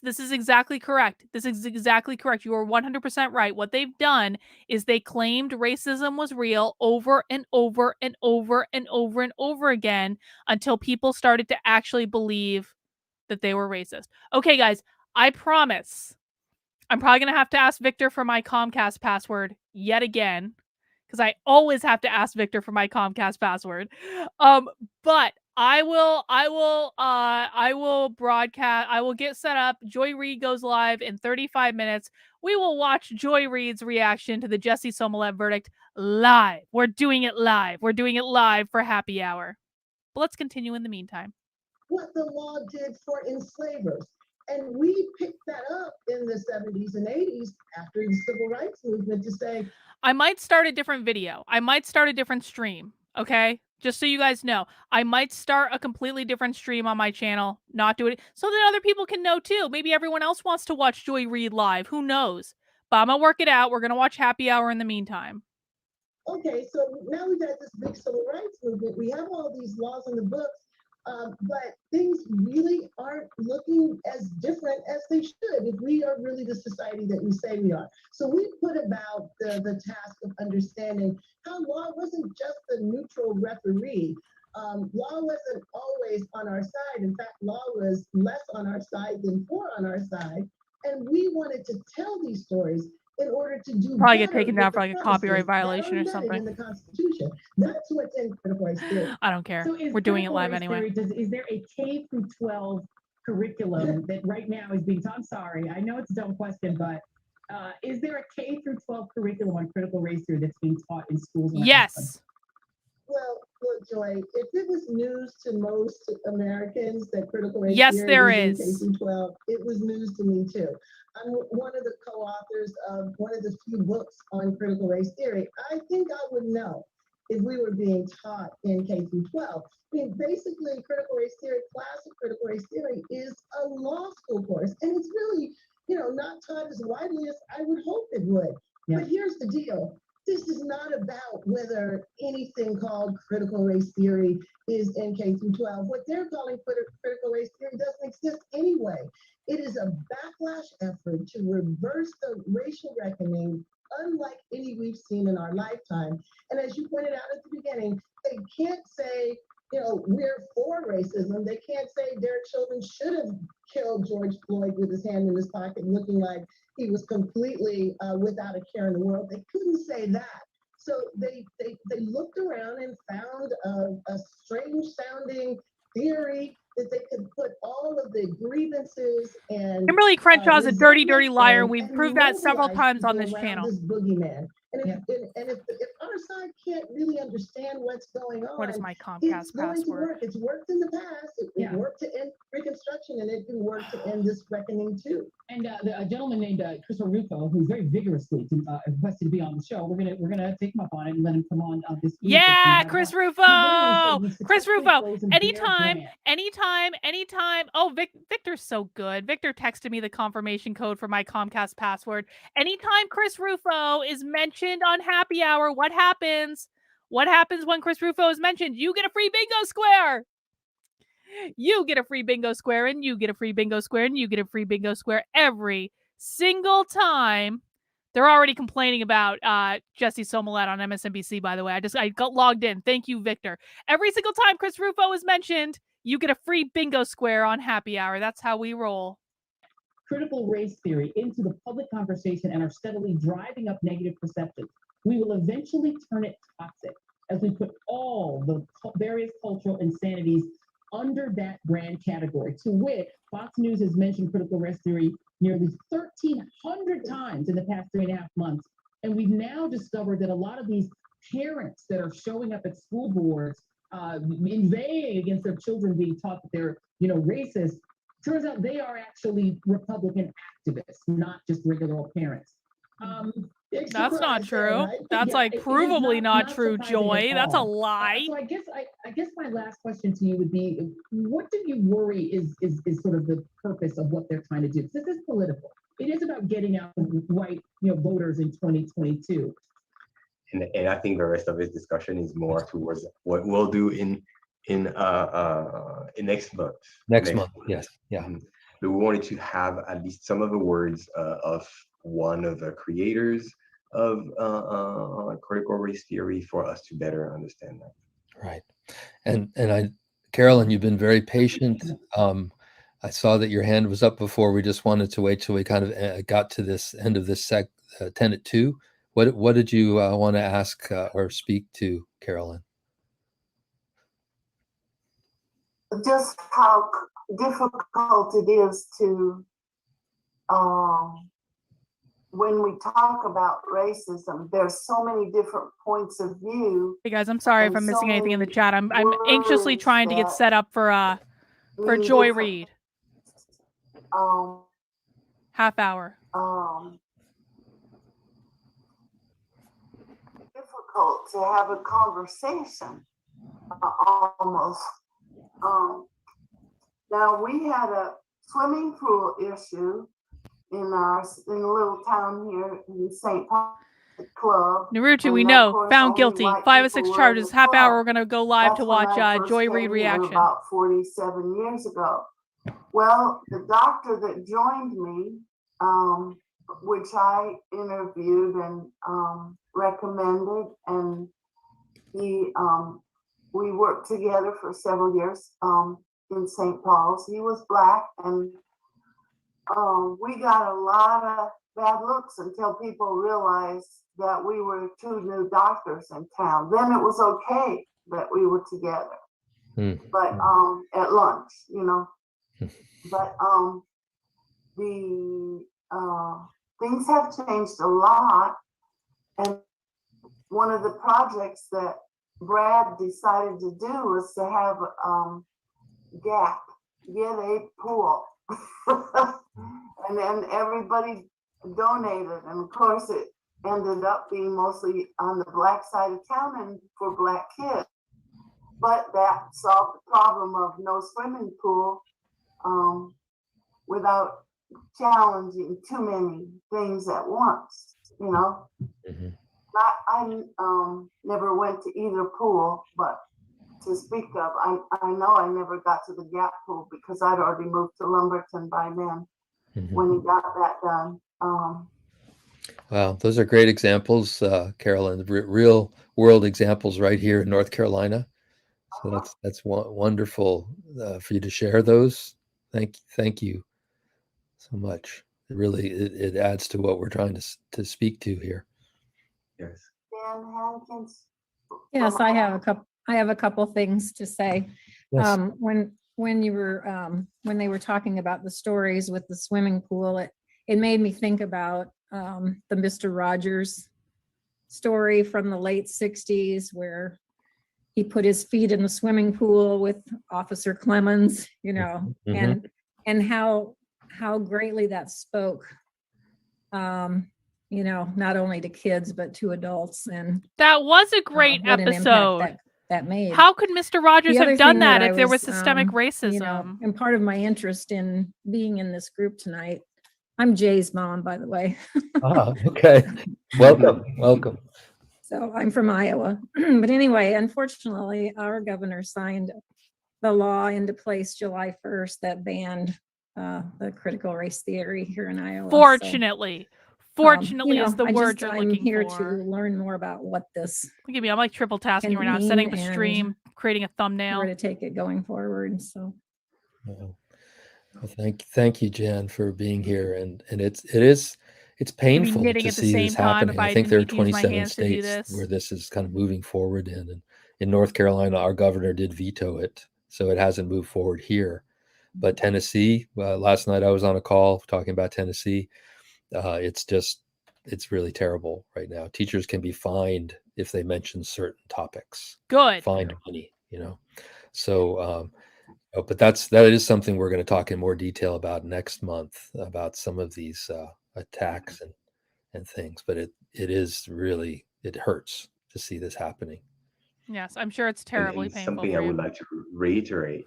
this is exactly correct. This is exactly correct. You are 100% right. What they've done is they claimed racism was real over and over and over and over and over again until people started to actually believe that they were racist. Okay, guys, I promise I'm probably going to have to ask Victor for my Comcast password yet again, because I always have to ask Victor for my Comcast password. But I will broadcast. I will get set up. Joy Reid goes live in 35 minutes. We will watch Joy Reid's reaction to the Jesse Smollett verdict live. We're doing it live. We're doing it live for happy hour. But let's continue in the meantime. What the law did for enslavers. And we picked that up in the 70s and 80s after the civil rights movement to say, I might start a different video. I might start a different stream. Okay. Just so you guys know, I might start a completely different stream on my channel, not do it so that other people can know too. Maybe everyone else wants to watch Joy Reid live. Who knows? But I'm going to work it out. We're going to watch happy hour in the meantime. okay, so now we've got this big civil rights movement. We have all these laws in the books. But things really aren't looking as different as they should if we are really the society that we say we are. So we put about the task of understanding how law wasn't just a neutral referee. Law wasn't always on our side. In fact, law was less on our side than more on our side. And we wanted to tell these stories in order to do probably get taken down for like a copyright violation or something. In the Constitution. That's what's in critical race theory. I don't care. So we're doing it live anyway. Is there a K through 12 curriculum that right now is being taught? I'm sorry, I know it's a dumb question, but is there a K through 12 curriculum on critical race theory that's being taught in schools? Yes. Well, look, Joy, if it was news to most Americans that critical race yes, theory there was is. in K-12, it was news to me too. I'm one of the co-authors of one of the few books on critical race theory. I think I would know if we were being taught in K-12. I mean, basically, critical race theory, classic critical race theory is a law school course, and it's really, not taught as widely as I would hope it would. Yeah. But here's the deal. This is not about whether anything called critical race theory is in K-12. What they're calling critical race theory doesn't exist anyway. It is a backlash effort to reverse the racial reckoning unlike any we've seen in our lifetime. And as you pointed out at the beginning, they can't say, we're for racism. They can't say Derek Chauvin should have killed George Floyd with his hand in his pocket, looking like he was completely without a care in the world. They couldn't say that. So they looked around and found a strange sounding theory that they could put all of the grievances and Kimberly Crenshaw's a dirty liar. We've proved that several times on this channel. This boogeyman. And if our side can't really understand what's going on, what is my Comcast password? It's worked in the past. It worked to end Reconstruction, and it can work to end this reckoning too. And a gentleman named Chris Rufo, who's very vigorously requested to be on the show. We're gonna take him up on it and let him come on this week. Yeah, Chris Rufo. Chris Rufo. Anytime. Oh, Victor's so good. Victor texted me the confirmation code for my Comcast password. Anytime Chris Rufo is mentioned on happy hour, what happens? What happens when Chris Rufo is mentioned? You get a free bingo square. You get a free bingo square, and you get a free bingo square, and you get a free bingo square every single time. They're already complaining about Jesse Smollett on MSNBC, by the way. I got logged in. Thank you, Victor. Every single time Chris Rufo is mentioned, you get a free bingo square on happy hour. That's how we roll. Critical race theory into the public conversation and are steadily driving up negative perceptions. We will eventually turn it toxic as we put all the various cultural insanities under that brand category, to which Fox News has mentioned critical race theory nearly 1,300 times in the past 3.5 months. And we've now discovered that a lot of these parents that are showing up at school boards, inveighing against their children being taught that they're, racist. Turns out they are actually Republican activists, not just regular old parents. That's not true. That's like provably not true, Joy. That's a lie. So I guess my last question to you would be, what do you worry is sort of the purpose of what they're trying to do? This is political. It is about getting out white, voters in 2022. And I think the rest of this discussion is more towards what we'll do in next month. Next month, yes, yeah. But we wanted to have at least some of the words of one of the creators of critical race theory for us to better understand that. Right, and Carolyn, you've been very patient. I saw that your hand was up before. We just wanted to wait till we kind of got to this end of this tenet 2. What did you want to ask or speak to, Carolyn? Just how difficult it is to, when we talk about racism, there's so many different points of view. Hey guys, I'm sorry if I'm missing anything in the chat. I'm anxiously trying to get set up for Joy Reid. Half hour. Difficult to have a conversation, almost. Now we had a swimming pool issue in a little town here in St. Paul club. Naruto, we know, found guilty. 5 or 6 charges. Half hour. We're gonna go live to watch Joy Reid reaction. About 47 years ago. Well, the doctor that joined me, which I interviewed and recommended, and we worked together for several years in St. Paul's. He was Black, and we got a lot of bad looks until people realized that we were 2 new doctors in town. Then it was okay that we were together, but at lunch, But the things have changed a lot, and one of the projects that Brad decided to do was to have GAP get a pool, and then everybody donated, and of course it ended up being mostly on the Black side of town and for Black kids, but that solved the problem of no swimming pool without challenging too many things at once, I never went to either pool, but to speak of, I know I never got to the Gap pool because I'd already moved to Lumberton by then when he got that done. Wow, those are great examples, Carolyn, real world examples right here in North Carolina. So that's wonderful for you to share those. Thank you so much. It really it adds to what we're trying to speak to here. Yes. Dan Hankins. Yes, I have a couple things to say. Yes. When you were when they were talking about the stories with the swimming pool, it made me think about the Mr. Rogers story from the late 60s, where he put his feet in the swimming pool with Officer Clemens, and how greatly that spoke, not only to kids but to adults. And that was a great what an episode impact that made. How could Mr. Rogers The other have done thing that I if there was systemic racism? And part of my interest in being in this group tonight, I'm Jay's mom, by the way. Okay. Welcome. So I'm from Iowa. But anyway, unfortunately, our governor signed the law into place July 1st that banned the critical race theory here in Iowa. Fortunately. Fortunately is the word you're I'm looking here for. to learn more about what this Look at me. I'm like triple tasking can right now, setting up a mean stream, creating a thumbnail. where to take it going forward. So Well, thank you, Jan, for being here. And it's painful knitting to at the see same this time happening. if I I think there are didn't use my 27 hands to do states this. where this is kind of moving forward in. And in North Carolina, our governor did veto it, so it hasn't moved forward here. But Tennessee, last night I was on a call talking about Tennessee. It's just it's really terrible right now. Teachers can be fined if they mention certain topics. Good. Fined money, So, but that is something we're going to talk in more detail about next month, about some of these attacks and things. But it hurts to see this happening. Yes, I'm sure it's terribly and painful something for I you. would like to reiterate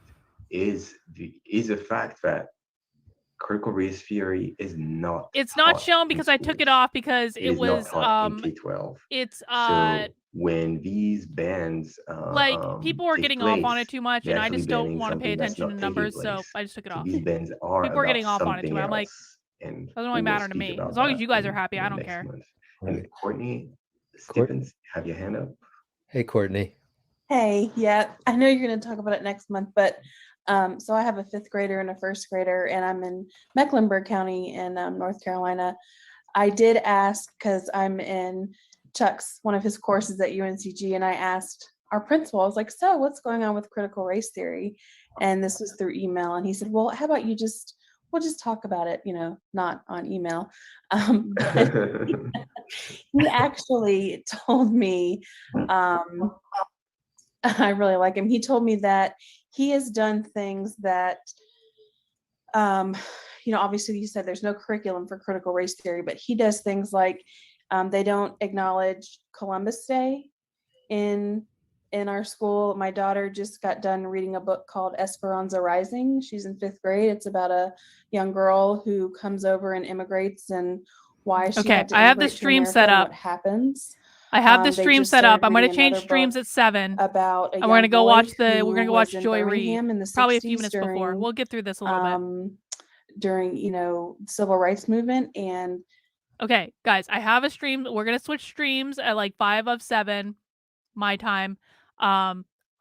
is the fact that critical race theory is not. It's not taught shown in because I took it schools. off because It it is not was taught in K-12. it's So when these bans like people were take getting off on place, it too much, they're and I actually just don't banning want to pay something that's attention to not taking numbers, so place. I just took it So off. these bans are People are about getting off on it too something much. I'm like, else, and doesn't really we will matter to speak me. about As long as that you guys are in happy, I don't next care. month. Right. And Courtney Court- Stephens, have your hand up. Hey, Courtney. Hey, yeah, I know you're going to talk about it next month, but so I have a 5th grader and a 1st grader, and I'm in Mecklenburg County in North Carolina. I did ask because I'm in Chuck's, one of his courses at UNCG, and I asked our principal, I was like, so what's going on with critical race theory? And this was through email. And he said, well, how about we'll just talk about it, not on email. But he actually told me, I really like him. He told me that he has done things that, obviously you said there's no curriculum for critical race theory, but he does things like they don't acknowledge Columbus Day in our school. My daughter just got done reading a book called Esperanza Rising. She's in 5th grade. It's about a young girl who comes over and immigrates and why she had to I have the immigrate to stream America set and up. what happens. I have the They stream just set up. started I'm going to reading change another streams book at 7. about a And we're young going to go boy watch we're who going to watch was in Joy Reid. Birmingham in the Probably a 60s few minutes before. during, We'll get through this a little bit. during civil rights movement. And Okay, guys, I have a stream. We're going to switch streams at like 5 of 7 my time. I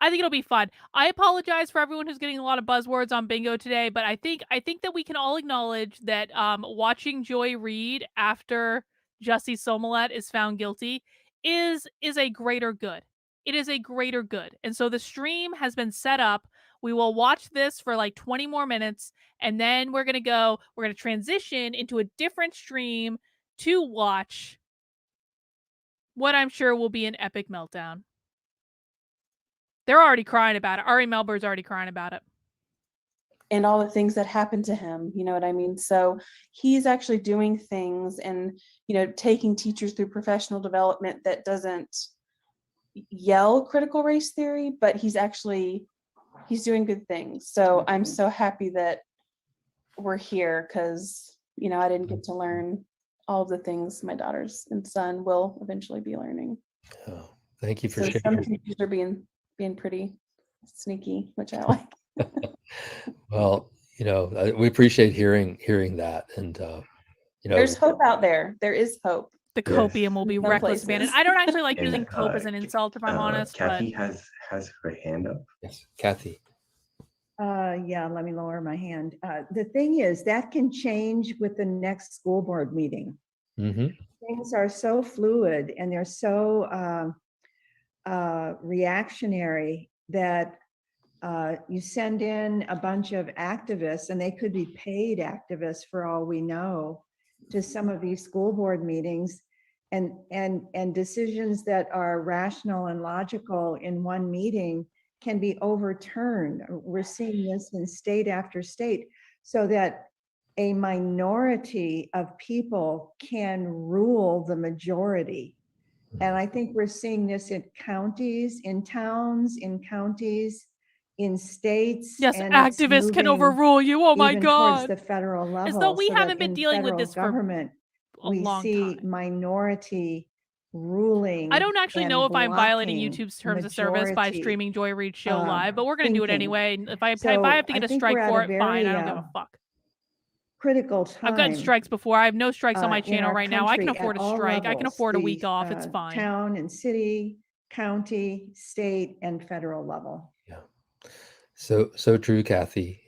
think it'll be fun. I apologize for everyone who's getting a lot of buzzwords on bingo today, but I think that we can all acknowledge that watching Joy Reid after Jussie Smollett is found guilty is a greater good. It is a greater good. And so the stream has been set up. We will watch this for like 20 more minutes, and then we're going to transition into a different stream to watch what I'm sure will be an epic meltdown. They're already crying about it. Ari Melber's already crying about it. and all the things that happened to him, you know what I mean? So he's actually doing things and, taking teachers through professional development that doesn't yell critical race theory, but he's doing good things. So I'm so happy that we're here because, I didn't get to learn all of the things my daughters and son will eventually be learning. Oh, thank you for So some sharing. teachers are being pretty sneaky, which I like. Well, we appreciate hearing that, and There's hope out there. There is hope. The Yes. copium will be Some reckless places. abandon. I don't actually like And, using cope as an insult, if I'm honest. Kathy But has her hand up. Yes, Kathy. Yeah, let me lower my hand. The thing is, that can change with the next school board meeting. Mm-hmm. Things are so fluid and they're so reactionary that you send in a bunch of activists, and they could be paid activists for all we know, to some of these school board meetings, and decisions that are rational and logical in one meeting can be overturned. We're seeing this in state after state, so that a minority of people can rule the majority. And I think we're seeing this in counties, in towns, in counties, in states. yes, and it's activists can moving overrule you. Oh my even towards God. the federal level. As though we so that haven't been in dealing with federal this for government, a we long see time. minority ruling. I don't actually and know if I'm violating blocking YouTube's terms of service by majority, streaming Joy Reid's show live, but we're going to do it thinking. anyway. If I So have to get I a think strike we're at for a it, fine. I very, don't give a fuck. critical time. I've gotten strikes before. I have no strikes on my in channel our right now. I can country afford at a all strike. I can levels, afford a week the, off. It's fine. Town and city, county, state, and federal level. Yeah. So true, Kathy.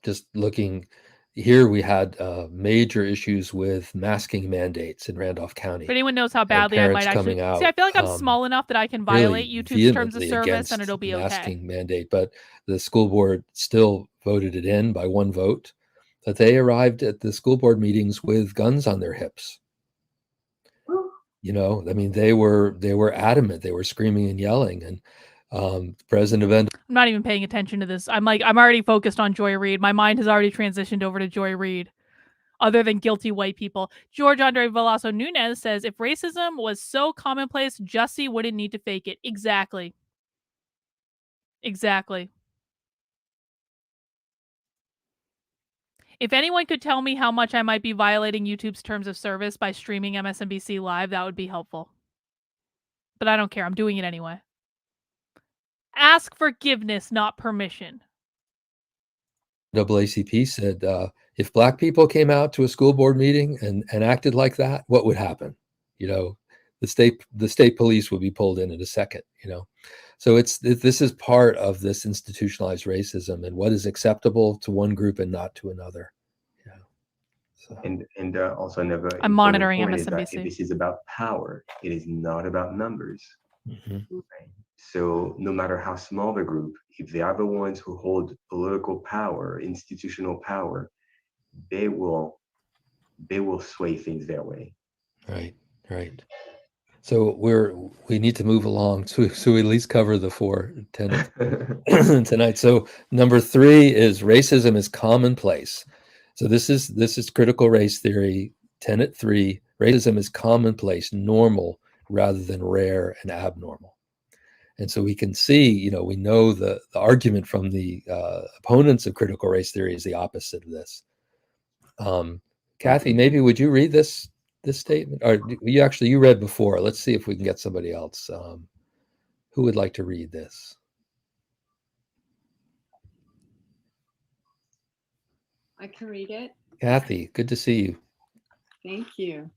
Just looking here, we had major issues with masking mandates in Randolph County. If anyone knows how badly I might actually see, I feel like I'm small enough that I can violate really YouTube's terms of vehemently service and against it'll be okay. masking mandate, but the school board still voted it in by one vote. That they arrived at the school board meetings with guns on their hips. You know, I mean, they were adamant. They were screaming and yelling. And President of I'm not even paying attention to this. I'm already focused on Joy Reid. My mind has already transitioned over to Joy Reid. Other than guilty white people. George Andre Velasco Nunez says, if racism was so commonplace, Jussie wouldn't need to fake it. Exactly. Exactly. If anyone could tell me how much I might be violating YouTube's terms of service by streaming MSNBC Live, that would be helpful. But I don't care. I'm doing it anyway. Ask forgiveness, not permission. NAACP said, if Black people came out to a school board meeting and acted like that, what would happen? You know, the state police would be pulled in a second. You know, so this is part of this institutionalized racism and what is acceptable to one group and not to another. Yeah. So. And also another I'm monitoring important point is that MSNBC. this is about power. It is not about numbers. Mm-hmm. Right? So no matter how small the group, if they are the ones who hold political power, institutional power, they will sway things their way. Right, right. So we need to move along so we at least cover the 4 tenets tonight. So number 3 is racism is commonplace. So this is critical race theory. Tenet 3, racism is commonplace, normal rather than rare and abnormal. And so we can see, you know, we know the argument from the opponents of critical race theory is the opposite of this. Kathy, maybe would you read this statement? Or you read before. Let's see if we can get somebody else. Who would like to read this? I can read it. Kathy, good to see you. Thank you.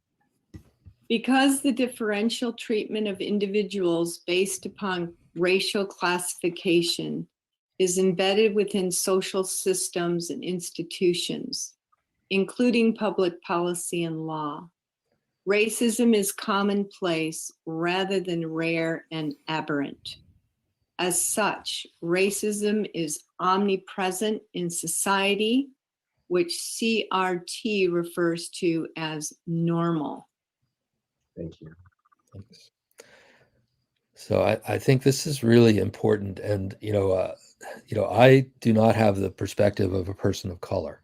Because the differential treatment of individuals based upon racial classification is embedded within social systems and institutions, including public policy and law, racism is commonplace rather than rare and aberrant. As such, racism is omnipresent in society, which CRT refers to as normal. Thank you. Thanks. So I think this is really important, and you know, I do not have the perspective of a person of color,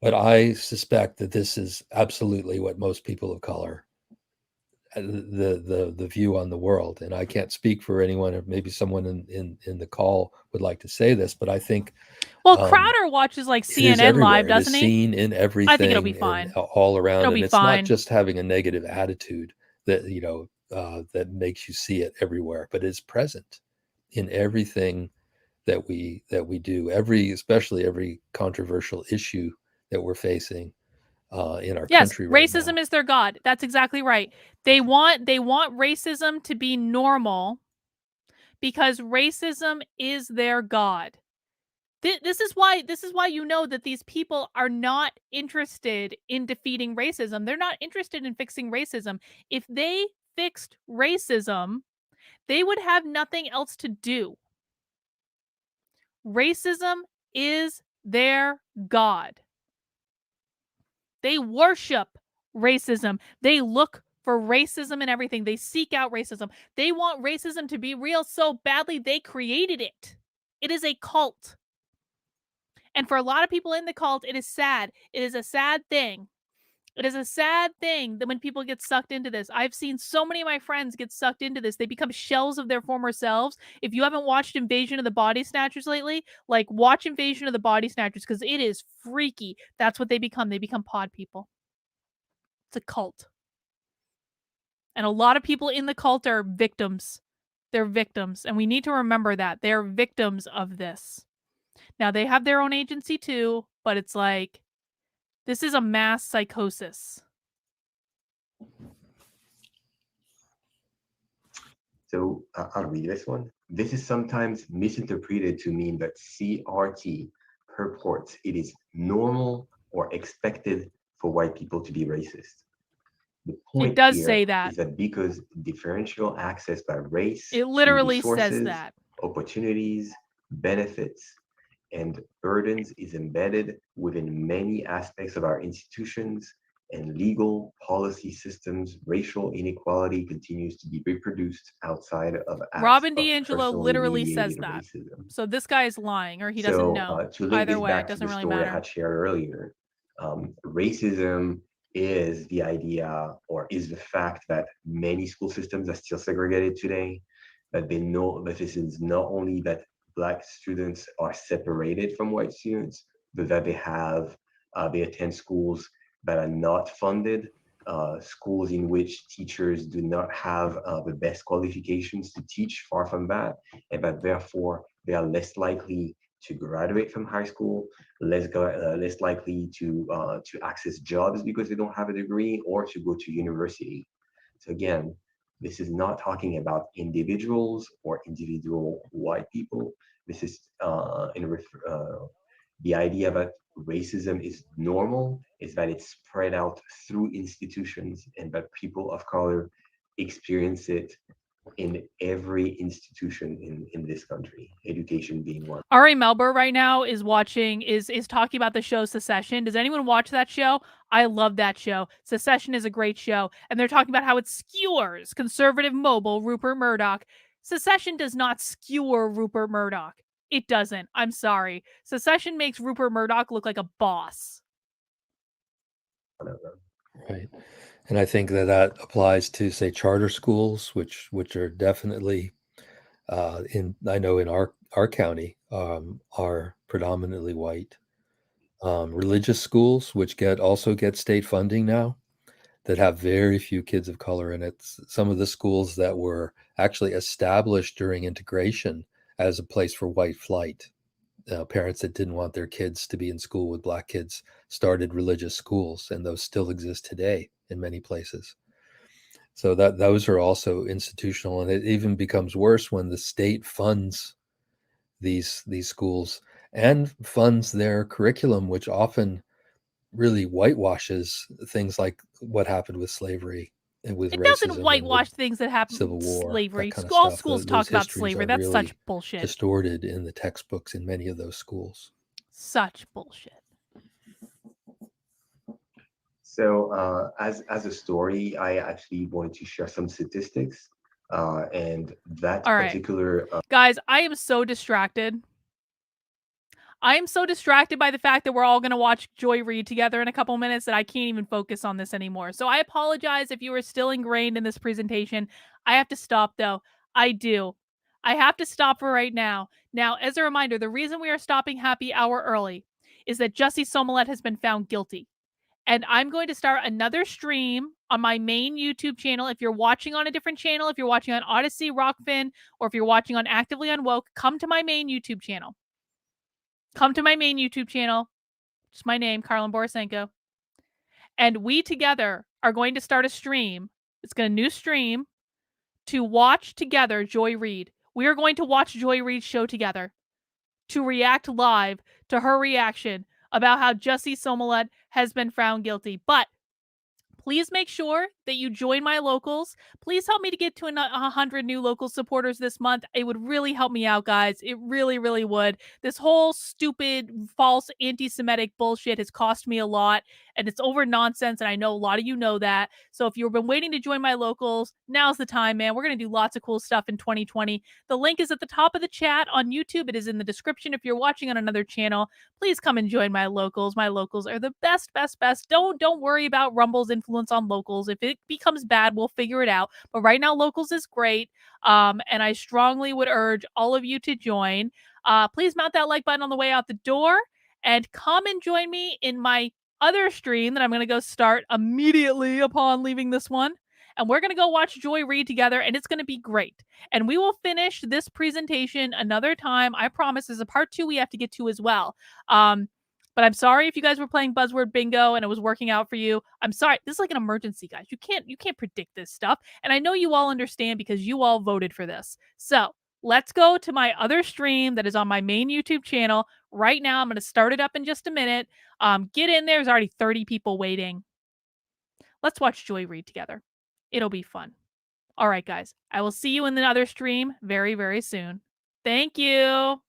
but I suspect that this is absolutely what most people of color, the view on the world. And I can't speak for anyone, or maybe someone in the call would like to say this, but I think. Well, Crowder watches like CNN Live, doesn't he? It is seen in everything. I think it'll be fine. All around, it'll and be it's fine. not just having a negative attitude that that makes you see it everywhere, but it's present in everything that we do. Especially every controversial issue that we're facing in our country right now. Racism is their god. That's exactly right. They want racism to be normal because racism is their god. This is why you know that these people are not interested in defeating racism. They're not interested in fixing racism. If they fixed racism, they would have nothing else to do. Racism is their god. They worship racism. They look for racism in everything. They seek out racism. They want racism to be real so badly they created it. It is a cult. And for a lot of people in the cult, it is sad. It is a sad thing. It is a sad thing that when people get sucked into this. I've seen so many of my friends get sucked into this. They become shells of their former selves. If you haven't watched Invasion of the Body Snatchers lately, like watch Invasion of the Body Snatchers because it is freaky. That's what they become. They become pod people. It's a cult. And a lot of people in the cult are victims. They're victims. And we need to remember that. They're victims of this. Now, they have their own agency too, but it's like, this is a mass psychosis. So I'll read this one. This is sometimes misinterpreted to mean that CRT purports it is normal or expected for white people to be racist. The point it does here say that. is that because differential access by race, it literally to resources, says that. Opportunities, benefits, and burdens is embedded within many aspects of our institutions, and legal policy systems, racial inequality continues to be reproduced outside of acts Robin of DiAngelo personally literally says mediated that. racism. So this guy is lying, or he doesn't know. To link Either this way, it back to doesn't the really story I matter. had shared earlier, racism is the idea or is the fact that many school systems are still segregated today, that they know that this is not only that Black students are separated from white students, but that they attend schools that are not funded, schools in which teachers do not have the best qualifications to teach, far from that, and that therefore they are less likely to graduate from high school, less likely to access jobs because they don't have a degree, or to go to university. So again, this is not talking about individuals or individual white people. This is the idea that racism is normal, is that it's spread out through institutions and that people of color experience it in every institution in this country, education being one. Ari Melber right now is talking about the show Secession. Does anyone watch that show? I love that show. Secession is a great show. And they're talking about how it skewers conservative mobile Rupert Murdoch. Secession does not skewer Rupert Murdoch. It doesn't. I'm sorry. Secession makes Rupert Murdoch look like a boss. Right. And I think that applies to, say, charter schools, which are definitely I know in our county are predominantly white. Religious schools, which also get state funding now, that have very few kids of color in it. Some of the schools that were actually established during integration as a place for white flight. Parents that didn't want their kids to be in school with Black kids started religious schools, and those still exist today in many places. So those are also institutional, and it even becomes worse when the state funds these schools and funds their curriculum, which often really whitewashes things like what happened with slavery and with It racism doesn't whitewash and things that happen Civil with War, slavery. that kind of All stuff. schools Those talk about histories slavery. are That's really such bullshit. distorted in the textbooks in many of those schools. Such bullshit. So as a story, I actually wanted to share some statistics, and that All right. particular Guys, I am so distracted. I am so distracted by the fact that we're all going to watch Joy Reid together in a couple minutes that I can't even focus on this anymore. So I apologize if you are still ingrained in this presentation. I have to stop, though. I do. I have to stop for right now. Now, as a reminder, the reason we are stopping happy hour early is that Jussie Smollett has been found guilty. And I'm going to start another stream on my main YouTube channel. If you're watching on a different channel, if you're watching on Odyssey, Rockfin, or if you're watching on Actively Unwoke, come to my main YouTube channel. Come to my main YouTube channel. Just my name, Carlin Borisenko. And we together are going to start a stream. It's going to new stream to watch together Joy Reid. We are going to watch Joy Reid's show together to react live to her reaction about how Jussie Smollett has been found guilty. But please make sure that you join my locals. Please help me to get to 100 new local supporters this month. It would really help me out, guys. It really, really would. This whole stupid, false, anti-Semitic bullshit has cost me a lot, and it's over nonsense, and I know a lot of you know that. So if you've been waiting to join my locals, now's the time, man. We're going to do lots of cool stuff in 2020. The link is at the top of the chat on YouTube. It is in the description if you're watching on another channel. Please come and join my locals. My locals are the best. Don't worry about Rumble's influence on locals. If it becomes bad, we'll figure it out. But right now, locals is great. And I strongly would urge all of you to join. Please mount that like button on the way out the door and come and join me in my other stream that I'm going to go start immediately upon leaving this one. And we're going to go watch Joy Reid together, and it's going to be great. And we will finish this presentation another time. I promise there's a part 2 we have to get to as well. But I'm sorry if you guys were playing buzzword bingo and it was working out for you. I'm sorry. This is like an emergency, guys. You can't predict this stuff. And I know you all understand because you all voted for this. So let's go to my other stream that is on my main YouTube channel. Right now, I'm going to start it up in just a minute. Get in there. There's already 30 people waiting. Let's watch Joy Reid together. It'll be fun. All right, guys. I will see you in the other stream very, very soon. Thank you.